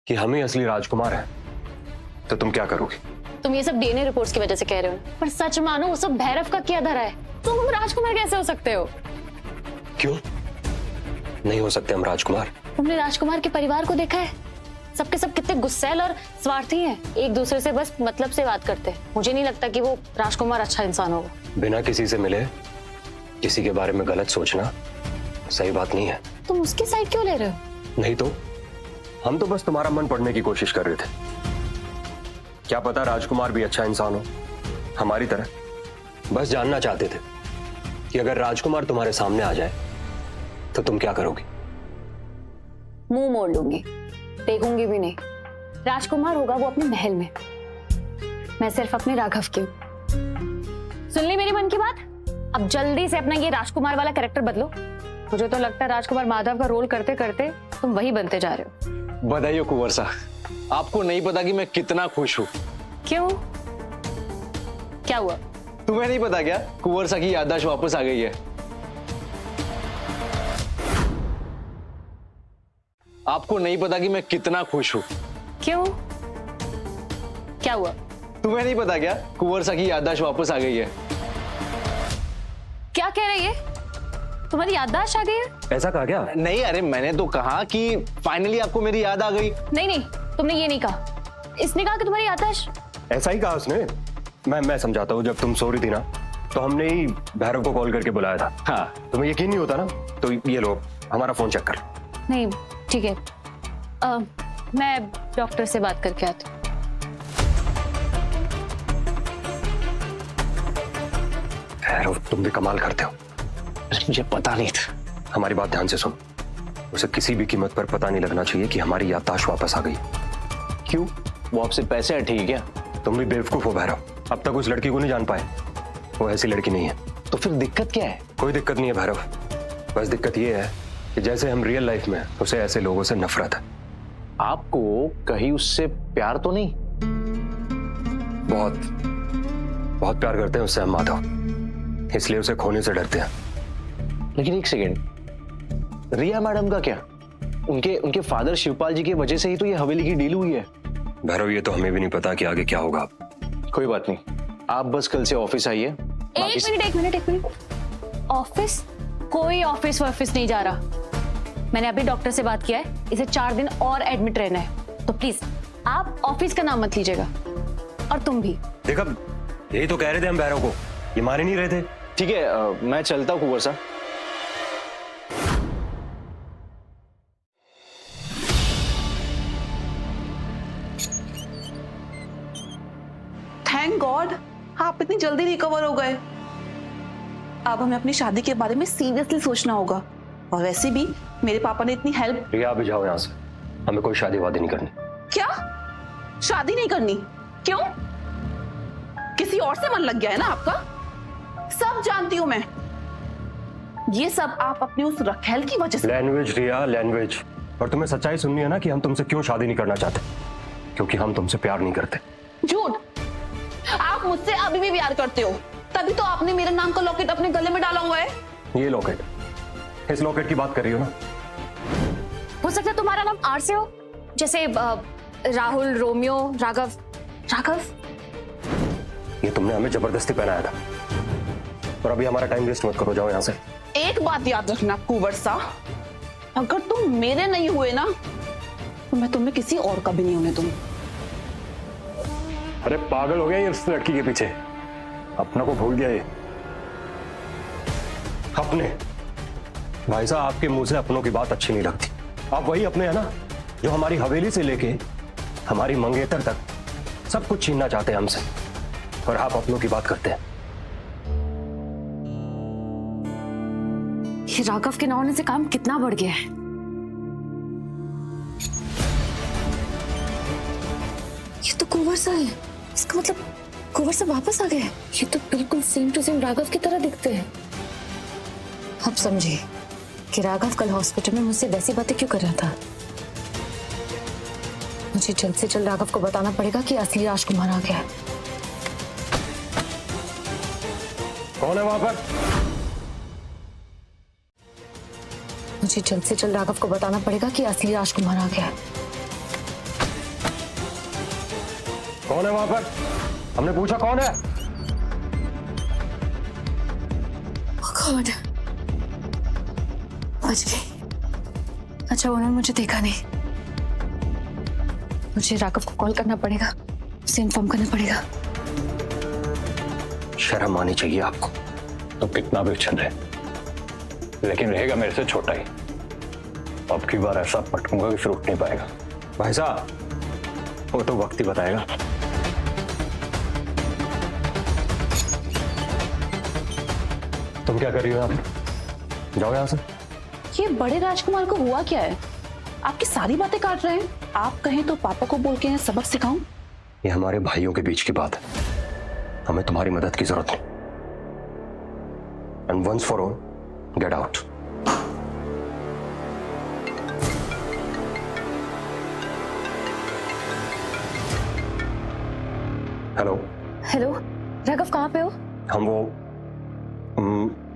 कि हम ही असली राजकुमार हैं तो तुम क्या करोगे? तुम ये सब डीएनए रिपोर्ट्स की वजह से कह रहे हो, पर सच मानो वो सब भैरव का किया धरा है। तुम राजकुमार कैसे हो सकते हो? क्यों नहीं हो सकते हम राजकुमार? तुमने राजकुमार के परिवार को देखा है? सबके सब कितने गुस्सैल और स्वार्थी हैं, एक दूसरे से बस मतलब से बात करते हैं। मुझे नहीं लगता कि वो राजकुमार अच्छा इंसान होगा। बिना किसी से मिले किसी के बारे में गलत सोचना सही बात नहीं है। तुम उसकी साइड क्यों ले रहे हो? नहीं तो हम तो बस तुम्हारा मन पढ़ने की कोशिश कर रहे थे। क्या पता राजकुमार भी अच्छा इंसान हो हमारी तरह। बस जानना चाहते थे कि अगर राजकुमार तुम्हारे सामने आ जाए तो तुम क्या करोगी? मुंह मोड़ लूंगी, देखूंगी भी नहीं। राजकुमार होगा वो अपने महल में, मैं सिर्फ अपने राघव की हूं। सुन ली मेरी मन की बात? अब जल्दी से अपना ये राजकुमार वाला कैरेक्टर बदलो। मुझे तो लगता है राजकुमार माधव का रोल करते करते तुम वही बनते जा रहे हो। बधाई हो कुंवर साहब। आपको नहीं पता कि मैं कितना खुश हूँ। क्यों? क्या हुआ? तुम्हें नहीं पता क्या? कुंवर सा की याददाश्त वापस आ गई है। आपको नहीं पता कि मैं कितना खुश हूँ। क्यों? क्या हुआ? तुम्हें नहीं पता क्या? कुंवर सा की याददाश्त वापस आ गई है। क्या कह रही है? तुम्हारी याददाश्त आ गई है? ऐसा कहा क्या? नहीं, अरे मैंने तो कहा कि फाइनली आपको मेरी याद आ गई। नहीं नहीं, तुमने ये नहीं कहा। इसने कहा कि तुम्हारी याददाश्त। ऐसा ही कहा उसने। मैं समझाता हूँ, जब तुम सो रही थी ना तो हमने ही भैरव को कॉल करके बुलाया था। हाँ, तुम्हें यकीन नहीं होता ना तो ये लो हमारा फोन चेक कर। नहीं ठीक है, मैं डॉक्टर से बात करके आती हूँ। भैरव तुम भी कमाल करते हो। मुझे पता नहीं था। हमारी बात ध्यान से सुन। उसे किसी भी कीमत पर पता नहीं लगना चाहिए कि हमारी याददाश्त वापस आ गई। क्यों? वो आपसे पैसे हटी है क्या? तुम भी बेवकूफ हो भैरव, अब तक उस लड़की को नहीं जान पाए। वो ऐसी लड़की नहीं है। तो फिर दिक्कत क्या है? कोई दिक्कत नहीं है भैरव, बस दिक्कत ये है कि जैसे हम रियल लाइफ में, उसे ऐसे लोगों से नफरत है। आपको कहीं उससे प्यार तो नहीं? बहुत बहुत प्यार करते हैं उससे हम माधव, इसलिए उसे खोने से डरते हैं। लेकिन एक सेकेंड, रिया मैडम का क्या? उनके फादर शिवपाल जी की वजह से ही तो ये हवेली की डील हुई है। भैरव ये तो हमें भी नहीं पता कि आगे क्या होगा। कोई बात नहीं, आप बस कल से ऑफिस आइए। एक मिनट। ऑफिस? कोई ऑफिस वॉफिस नहीं जा रहा। मैंने अभी डॉक्टर से बात किया है, इसे 4 दिन और एडमिट रहना है। तो प्लीज आप ऑफिस का नाम मत लीजिएगा, और तुम भी। देखा, यही तो कह रहे थे हम भैरव को, ये मान ही नहीं रहे थे। ठीक है, मैं चलता हूँ कुंवर साहब। थैंक गॉड आप इतनी जल्दी रिकवर हो गए। अब हमें अपनी शादी के बारे में सीरियसली सोचना होगा। और वैसे भी मेरे पापा ने इतनी हेल्प। रिया अभी जाओ यहाँ से, हमें कोई शादी वादी नहीं करनी। क्या? शादी नहीं करनी? क्यों? किसी और से मन लग गया है ना आपका? सब जानती हूं मैं। ये सब आप अपनी उस रखेल की वजह से। लैंग्वेज रिया, लैंग्वेज। और तुम्हें सच्चाई सुननी है ना कि हम तुमसे क्यों शादी नहीं करना चाहते? क्योंकि हम तुमसे प्यार नहीं करते। झूठ। आप मुझसे अभी भी प्यार करते हो, तभी तो आपने मेरे नाम का लॉकेट अपने गले में डाला हुआ है। ये लॉकेट, इस लॉकेट की बात कर रही हो ना? हो सकता है तुम्हारा नाम आर से हो, जैसे राहुल, रोमियो, राघव। राघव? ये तुमने हमें जबरदस्ती पहनाया था। और अभी हमारा टाइम वेस्ट मत करो, जाओ यहाँ से। एक बात याद रखना कुंवर सा, अगर तुम मेरे नहीं हुए ना तो मैं तुम्हें किसी और का भी नहीं होने दूंगी। अरे पागल हो गया ये उस लड़की के पीछे, अपना को भूल गया ये। अपने? भाई साहब आपके मुंह से अपनों की बात अच्छी नहीं लगती। आप वही अपने हैं ना जो हमारी हवेली से लेके हमारी मंगेतर तक सब कुछ छीनना चाहते हैं हमसे, और आप अपनों की बात करते हैं। ये राघव के ना होने से काम कितना बढ़ गया है। ये तो कुंवर सा है, इसका मतलब कुंवर सा वापस आ गया है। ये तो बिल्कुल सेम टू सेम राघव की तरह दिखते हैं। अब समझे कि राघव कल हॉस्पिटल में मुझसे वैसी बातें क्यों कर रहा था। मुझे जल्द से जल्द राघव को बताना पड़ेगा कि असली राजकुमार आ गया है। कौन है वहां पर? मुझे जल्द से जल्द राघव को बताना पड़ेगा कि असली राजकुमार आ गया है। कौन है वहां पर? हमने पूछा कौन है? कौन? बच गई। अच्छा उन्होंने मुझे देखा नहीं। मुझे राघव को कॉल करना पड़ेगा, उसे इन्फॉर्म करना पड़ेगा। शर्म आनी चाहिए आपको। तो कितना भी अच्छा है, लेकिन रहेगा मेरे से छोटा ही। अब की बार ऐसा पटकूंगा कि फिर उठ नहीं पाएगा। भाई साहब वो तो वक्त ही बताएगा। तुम क्या कर रही हो? आप जाओ यहां से। ये बड़े राजकुमार को हुआ क्या है? आपकी सारी बातें काट रहे हैं। आप कहें तो पापा को बोल के इन्हें सबक सिखाऊं। ये हमारे भाइयों के बीच की बात है, हमें तुम्हारी मदद की जरूरत नहीं। And once for all get out. Hello. Hello Raghav, कहाँ पे हो? हम वो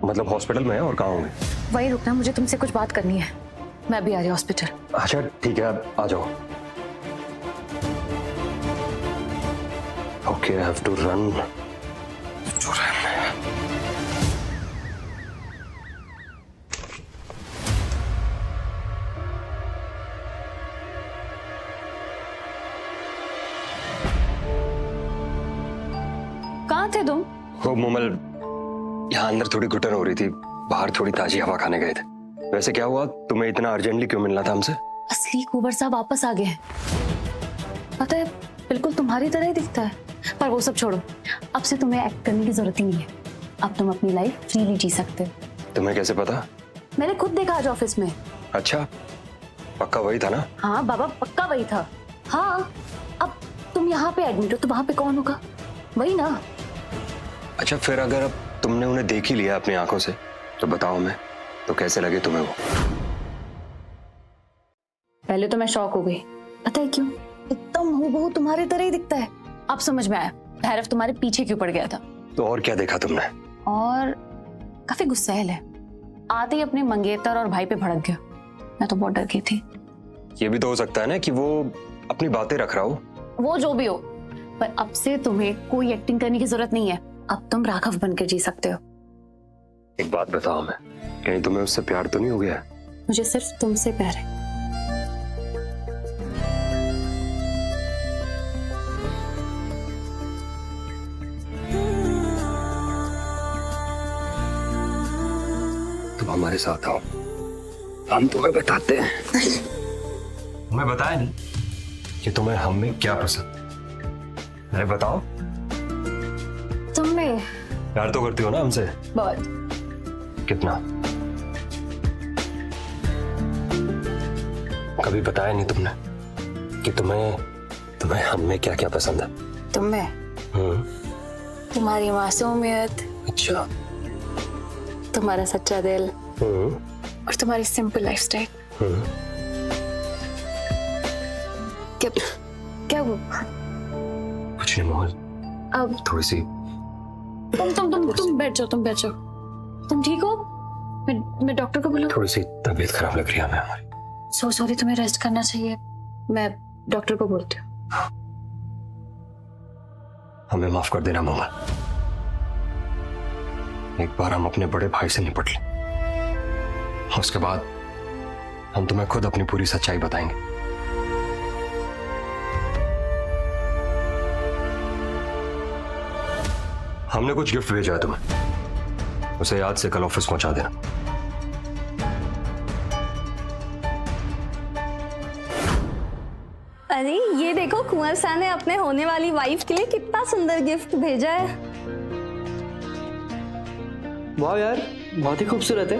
मतलब हॉस्पिटल में है। और कहाँ होंगे? वहीं रुकना, मुझे तुमसे कुछ बात करनी है। मैं भी आ रही हूँ हॉस्पिटल। अच्छा ठीक है, आ जाओ। Okay, I have to run. कहाँ थे तुम? वो मुमल, यहाँ अंदर थोड़ी घुटन हो रही थी, बाहर थोड़ी ताजी हवा खाने गए थे। वैसे क्या हुआ, तुम्हें इतना अर्जेंटली क्यों मिलना था हमसे? असली कुंवर साहब वापस आ गए हैं। पता है, बिल्कुल तुम्हारी तरह ही दिखता है। पर वो सब छोड़ो, अब से तुम्हें एक्ट करने की जरूरत ही नहीं है। अब तुम अपनी लाइफ फ्रीली जी सकते हो। तुम्हें कैसे पता? मैंने खुद देखा आज ऑफिस में। अच्छा, पक्का वही था ना? हाँ बाबा, पक्का वही था। हाँ, अब तुम यहाँ पे एडमिट हो तो वहां पे कौन होगा? वही ना। अच्छा, फिर अगर अब तुमने उन्हें देख ही लिया अपनी आंखों से, तो बताओ मैं, तो कैसे लगे तुम्हें वो? पहले तो मैं शॉक हो गई। पता है क्यों? एकदम हूबहू तुम्हारी तरह ही दिखता है। अब समझ में आया भैरव तुम्हारे पीछे क्यों पड़ गया था। तो और क्या देखा तुमने? और काफी गुस्सैल है। आते ही अपने मंगेतर और भाई पे भड़क गया। मैं तो बहुत डर गई थी। ये भी तो हो सकता है ना कि वो अपनी बातें रख रहा हो। वो जो भी हो, पर अब से तुम्हें कोई एक्टिंग करने की जरूरत नहीं है। अब तुम राघव बनकर जी सकते हो। एक बात बताओ, मैं कहीं तुम्हें उससे प्यार तो नहीं हो गया? मुझे सिर्फ तुमसे प्यार है। तुम हमारे साथ आओ, हम तुम्हें बताते हैं। तुम्हें बताया नहीं कि तुम्हें हम में क्या पसंद है। अरे बताओ। तुम्हें प्यार तो करती हो ना हमसे? बहुत। कितना? कभी बताया नहीं तुमने कि तुम्हें हम में क्या क्या पसंद है? तुम्हें तुम्हारी मासूमियत, अच्छा, तुम्हारा सच्चा दिल और तुम्हारी सिंपल लाइफस्टाइल। क्या वो? कुछ नहीं मोहल, अब थोड़ी सी। तुम बैठ जाओ, तुम बैठ जाओ। तुम ठीक हो? मैं डॉक्टर को बुलाऊं? थोड़ी सी तबीयत खराब लग रही है हमें हमारी। सो सॉरी, तुम्हें रेस्ट करना चाहिए। मैं डॉक्टर को बोलती हूँ। हमें माफ कर देना मोहल, एक बार हम अपने बड़े भाई से निपट लें, उसके बाद हम तुम्हें खुद अपनी पूरी सच्चाई बताएंगे। हमने कुछ गिफ्ट भेजा है तुम्हें, उसे याद से कल ऑफिस पहुंचा देना। अरे ये देखो, कुंवर साहब ने अपने होने वाली वाइफ के लिए कितना सुंदर गिफ्ट भेजा है। वाह यार, बहुत ही खूबसूरत है।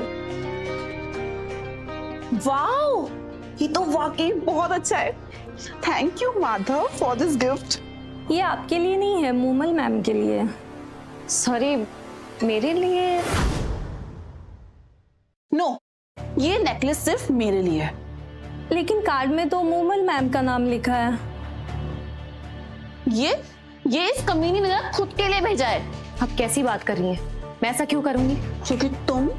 वाओ, ये तो वाकई बहुत अच्छा है। Thank you Madhav for this gift. ये आपके लिए नहीं है, मूमल मैम के लिए। सॉरी, मेरे लिए? नो, ये नेकलेस सिर्फ मेरे लिए है। लेकिन कार्ड में तो मूमल मैम का नाम लिखा है। ये इस कमीनी ने ना खुद के लिए भेजा है। अब कैसी बात कर रही है? मैं ऐसा क्यों करूंगी? क्योंकि तुम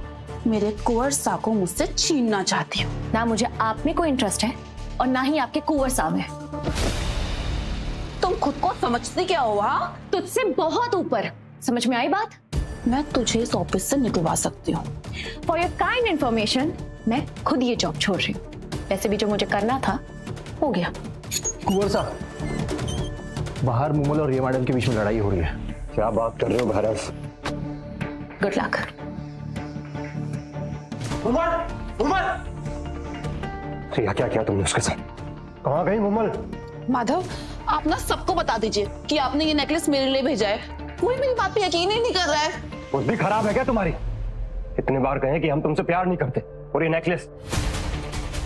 मेरे कुंवर साहब को मुझसे छीनना चाहती हो। ना मुझे आप में कोई इंटरेस्ट है और ना ही आपके कुंवर साहब में। तुम खुद को समझती क्या हो? हाँ, तुझसे बहुत ऊपर। समझ में आई बात? मैं तुझे इस ऑफिस से निकलवा सकती हूँ। फॉर योर काइंड इन्फॉर्मेशन, मैं खुद ये जॉब छोड़ रही हूँ। वैसे भी जो मुझे करना था हो गया। कुंवर साहब, बाहर मूमल और रिया मैडम के बीच में लड़ाई हो रही है। क्या बात कर रहे हो भैरव? Good luck. रिया, क्या किया तुमने उसके साथ? कहाँ गई मूमल? माधव, आप ना सबको बता दीजिए कि आपने ये नेकलेस मेरे लिए भेजा है। कोई मेरी बात पे यकीन ही नहीं कर रहा है। बुद्धि खराब है क्या तुम्हारी? इतने बार कहे कि हम तुमसे प्यार नहीं करते, और ये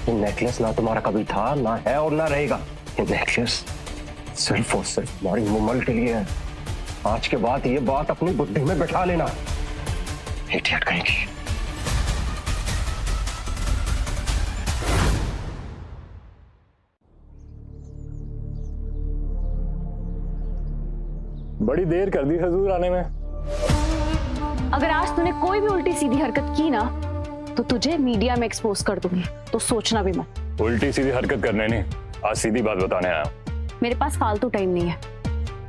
नेकलेस ना तुम्हारा कभी था, ना है और ना रहेगा। ये नेकलेस सिर्फ और सिर्फ हमारी मूमल के लिए है। आज के बाद ये बात अपनी बुद्धि में बैठा लेना। इडियट कहेंगी। बड़ी देर कर दी हुजूर आने में। अगर आज तूने कोई भी उल्टी सीधी हरकत की ना तो तुझे मीडिया में एक्सपोज कर दूंगी, तो सोचना भी मत। उल्टी सीधी हरकत करने नहीं, आज सीधी बात बताने आया हूं। मेरे पास फालतू टाइम नहीं है,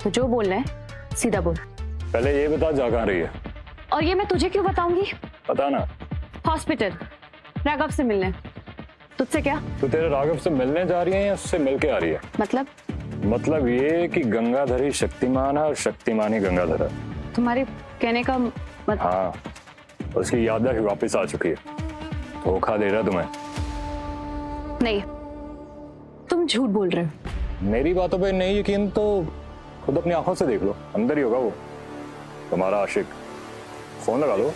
तो जो बोलना है सीधा बोल। पहले ये बता जा कहां रही है? और ये मैं तुझे क्यों बताऊंगी? पता ना। हॉस्पिटल, राघव से मिलने। तुझसे क्या? तो तेरे राघव से मिलने जा रही है या उससे मिलके आ रही है? मतलब ये कि गंगाधर ही शक्तिमान है और शक्तिमान ही गंगाधर है। तुम्हारे कहने का हाँ, उसकी याददाश्त वापस आ चुकी है। धोखा दे रहा तुम्हें। नहीं, तुम झूठ बोल रहे हो। मेरी बातों पे नहीं यकीन तो खुद अपनी आंखों से देख लो, अंदर ही होगा वो तुम्हारा आशिक। फोन लगा लो।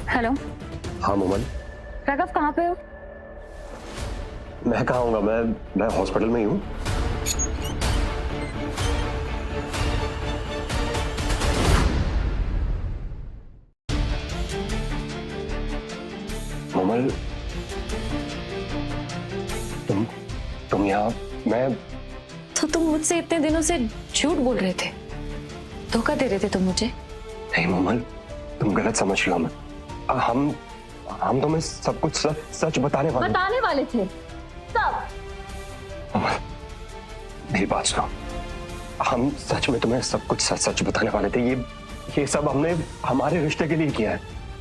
हेलो। हाँ मोमन। राघव कहाँ पे हो? मैं कहाँ होऊंगा, मैं हॉस्पिटल में ही हूँ। मोमल, तुम यहाँ? मैं तो तुम मुझसे इतने दिनों से झूठ बोल रहे थे, धोखा दे रहे थे तुम मुझे। नहीं मोमल, तुम गलत समझ रही हो हमें। हम तुम्हें सब कुछ सच बताने वाले थे सब। मेरी बात सुनो, हम सच में तुम्हें सब कुछ सच बताने वाले थे। ये सब हमने हमारे रिश्ते के लिए किया है,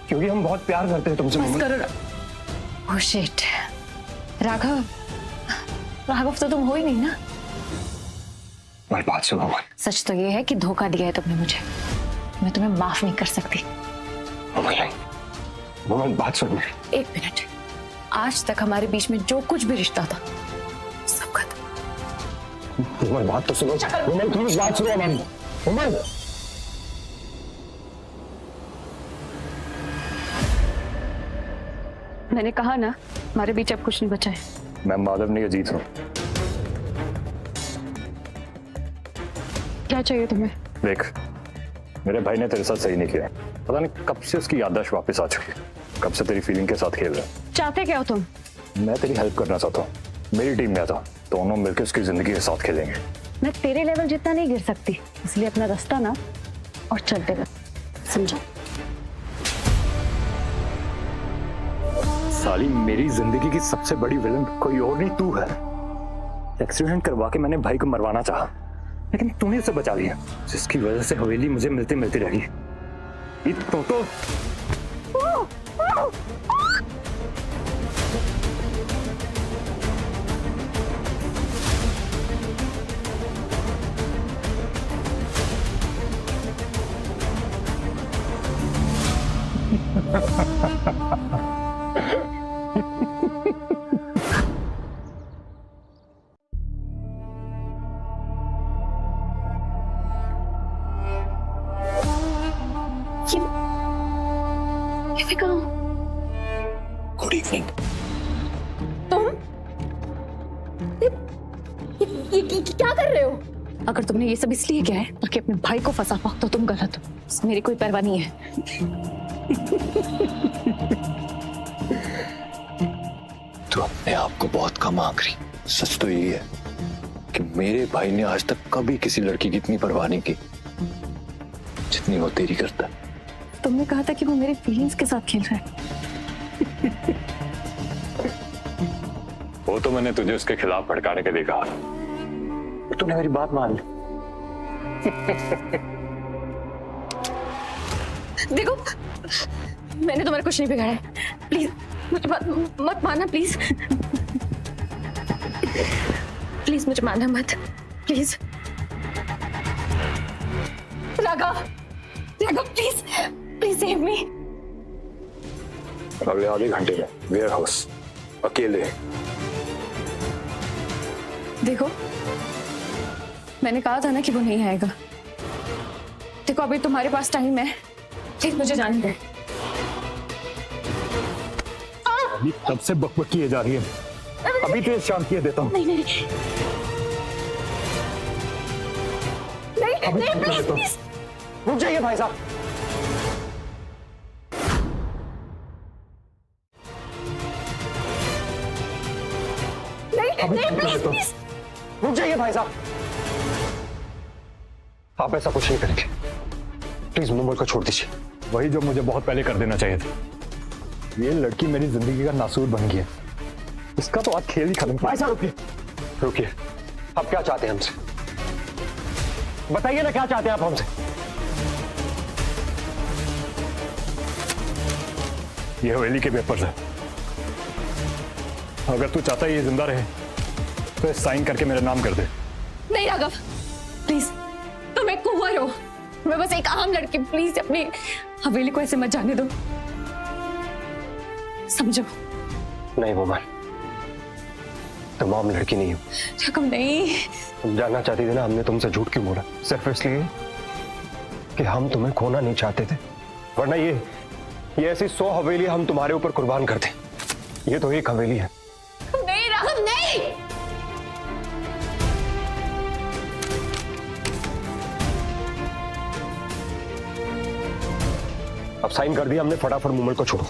क्योंकि हम बहुत प्यार करते हैं तुमसे। बस करो। ओह शिट, राघव तो तुम हो ही नहीं ना। मेरी बात सुनो। सच तो ये है कि धोखा दिया है तुमने मुझे, मैं तुम्हें माफ नहीं कर सकती। मोमल बात सुन। एक मिनट, आज तक हमारे बीच में जो कुछ भी रिश्ता था सब खत्म। मोमल बात तो सुनो। मोमल प्लीज बात सुनो हमारी। मोमल, मैंने कहा ना, हमारे बीच अब कुछ नहीं बचा है। मैं माधव नहीं, अजीत हूँ। क्या चाहिए तुम्हें? देख, मेरे भाई ने तेरे साथ सही नहीं किया। पता नहीं कब से उसकी याददाश्त वापस आ चुकी है, कब से तेरी फीलिंग के साथ खेल रहा है। चाहते क्या हो तुम? मैं तेरी हेल्प करना चाहता हूँ। मेरी टीम में आता, दोनों मिलकर उसकी जिंदगी के साथ खेलेंगे। मैं तेरे लेवल जितना नहीं गिर सकती, इसलिए अपना रास्ता ना और चलते रह, समझा? साली, मेरी जिंदगी की सबसे बड़ी विलन कोई और नहीं, तू है। एक्सीडेंट करवा के मैंने भाई को मरवाना चाहा, लेकिन तूने उसे बचा लिया, जिसकी वजह से हवेली मुझे मिलते मिलती रही। तो गुड इवनिंग। तुम ये क्या कर रहे हो? अगर तुमने ये सब इसलिए किया है ताकि अपने भाई को फंसा पाओ तो तुम गलत हो। मेरी कोई परवाह नहीं है। तू अपने आप को बहुत कम आंक रही। सच तो यही है कि मेरे भाई ने आज तक कभी किसी लड़की की इतनी परवाह नहीं की जितनी वो तेरी करता है। तुमने कहा था कि वो मेरे फीलिंग्स के साथ खेल रहा है। वो तो मैंने तुझे उसके खिलाफ भड़काने के लिए कहा। तूने मेरी बात मान ली। देखो, मैंने तुम्हारा कुछ नहीं बिगाड़ा है। प्लीज मुझे मत मारना, प्लीज प्लीज मुझे मारना मत, please. Raghav please please save me. अगले आधे घंटे में वेयर हाउस, अकेले। देखो, मैंने कहा था ना कि वो नहीं आएगा। देखो, अभी तुम्हारे पास टाइम है, प्लीज मुझे जाने दो। अभी तब से बकबक किए जा रही है, अभी तो शांत किए देता हूँ। नहीं प्लीज रुक जाइए भाई साहब। रुक जाइए भाई साहब, आप ऐसा कुछ नहीं करेंगे। प्लीज मुंबई को छोड़ दीजिए। वही जो मुझे बहुत पहले कर देना चाहिए था। ये लड़की मेरी जिंदगी का नासूर बन गई है। इसका तो आज खेल ही खत्म। भाई साहब रुकिए, रुकिए, आप क्या चाहते हैं हमसे? बताइए ना, क्या चाहते हैं आप हमसे? ये हवेली के पेपर्स है। अगर तू चाहता है ये जिंदा रहे तो साइन करके मेरा नाम कर दे। नहीं राघव, प्लीज, तुम एक कुंवर हो, मैं बस एक आम लड़की, प्लीज अपनी हवेली को ऐसे मत जाने दो, समझो। नहीं मोमल, तुम आम लड़की नहीं हो। राघव नहीं। तुम जानना चाहती थी ना हमने तुमसे झूठ क्यों बोला? सिर्फ इसलिए कि हम तुम्हें खोना नहीं चाहते थे, वरना ये ऐसी 100 हवेली हम तुम्हारे ऊपर कुर्बान करते। ये तो एक हवेली है। नहीं राघव नहीं। अब साइन कर दिया हमने, फटाफट मुमल को छोड़ो।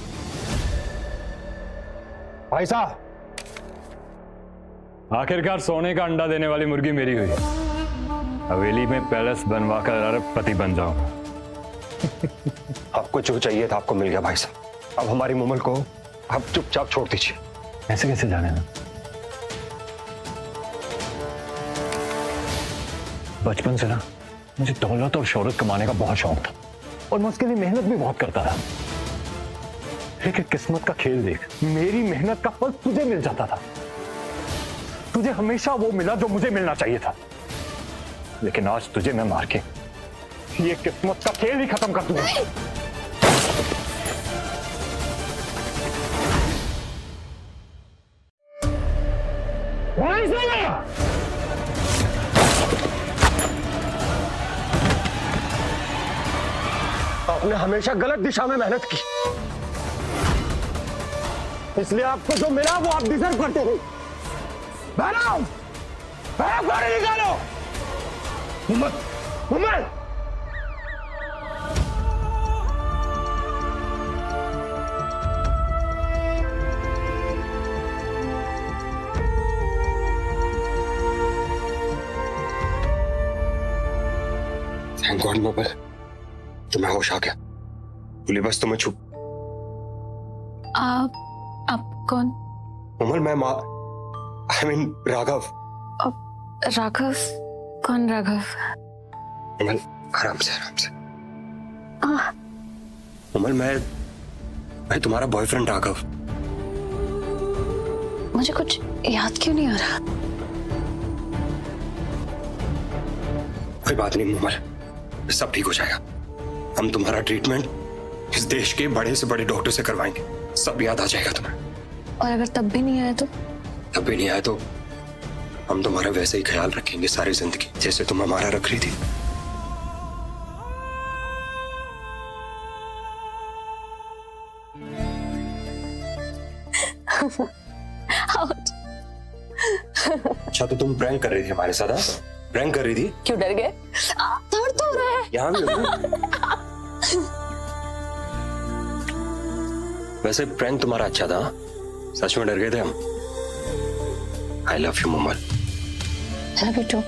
भाई साहब, आखिरकार सोने का अंडा देने वाली मुर्गी मेरी हुई। हवेली में पैलेस बनवा कर अरबपति बन जाऊंगा। आपको जो चाहिए था आपको मिल गया भाई साहब। अब हमारी मुमल को आप चुपचाप छोड़ दीजिए। ऐसे कैसे जाने ना? बचपन से ना मुझे दौलत और शोहरत कमाने का बहुत शौक था और मैं उसके लिए मेहनत भी बहुत करता था। लेकिन किस्मत का खेल देख, मेरी मेहनत का फल तुझे मिल जाता था। तुझे हमेशा वो मिला जो मुझे मिलना चाहिए था, लेकिन आज तुझे मैं मार के ये किस्मत का खेल ही खत्म कर दूंगा। आपने हमेशा गलत दिशा में मेहनत की, इसलिए आपको जो मिला वो आप डिजर्व करते थे। भैरव, गाड़ी निकालो। मुमल, मुमल, थैंक गॉड मुमल, तुम्हें होश आ गया। बोली बस तुम्हें छुप। आप कौन? मुमल, मैं आई मीन राघव। राघव? कौन राघव? मुमल आराम से, आराम से। मुमल, मैं तुम्हारा बॉयफ्रेंड राघव। मुझे कुछ याद क्यों नहीं आ रहा? कोई बात नहीं मुमल, सब ठीक हो जाएगा। हम तुम्हारा ट्रीटमेंट इस देश के बड़े से बड़े डॉक्टर से करवाएंगे, सब याद आ जाएगा तुम्हें। और अगर तब भी नहीं आया तो? तब भी नहीं आया तो हम तुम्हारा वैसे ही ख्याल रखेंगे सारी जिंदगी, जैसे तुम हमारा रख रही थी। अच्छा, तो तुम प्रैंक कर रही थी हमारे साथ? प्रैंक कर रही थी? क्यों डर गए? दर्द तो हो रहा है। यहाँ भी वैसे प्रैंक तुम्हारा अच्छा था, सच में डर गए थे हम। I love you Mumal. I love you too.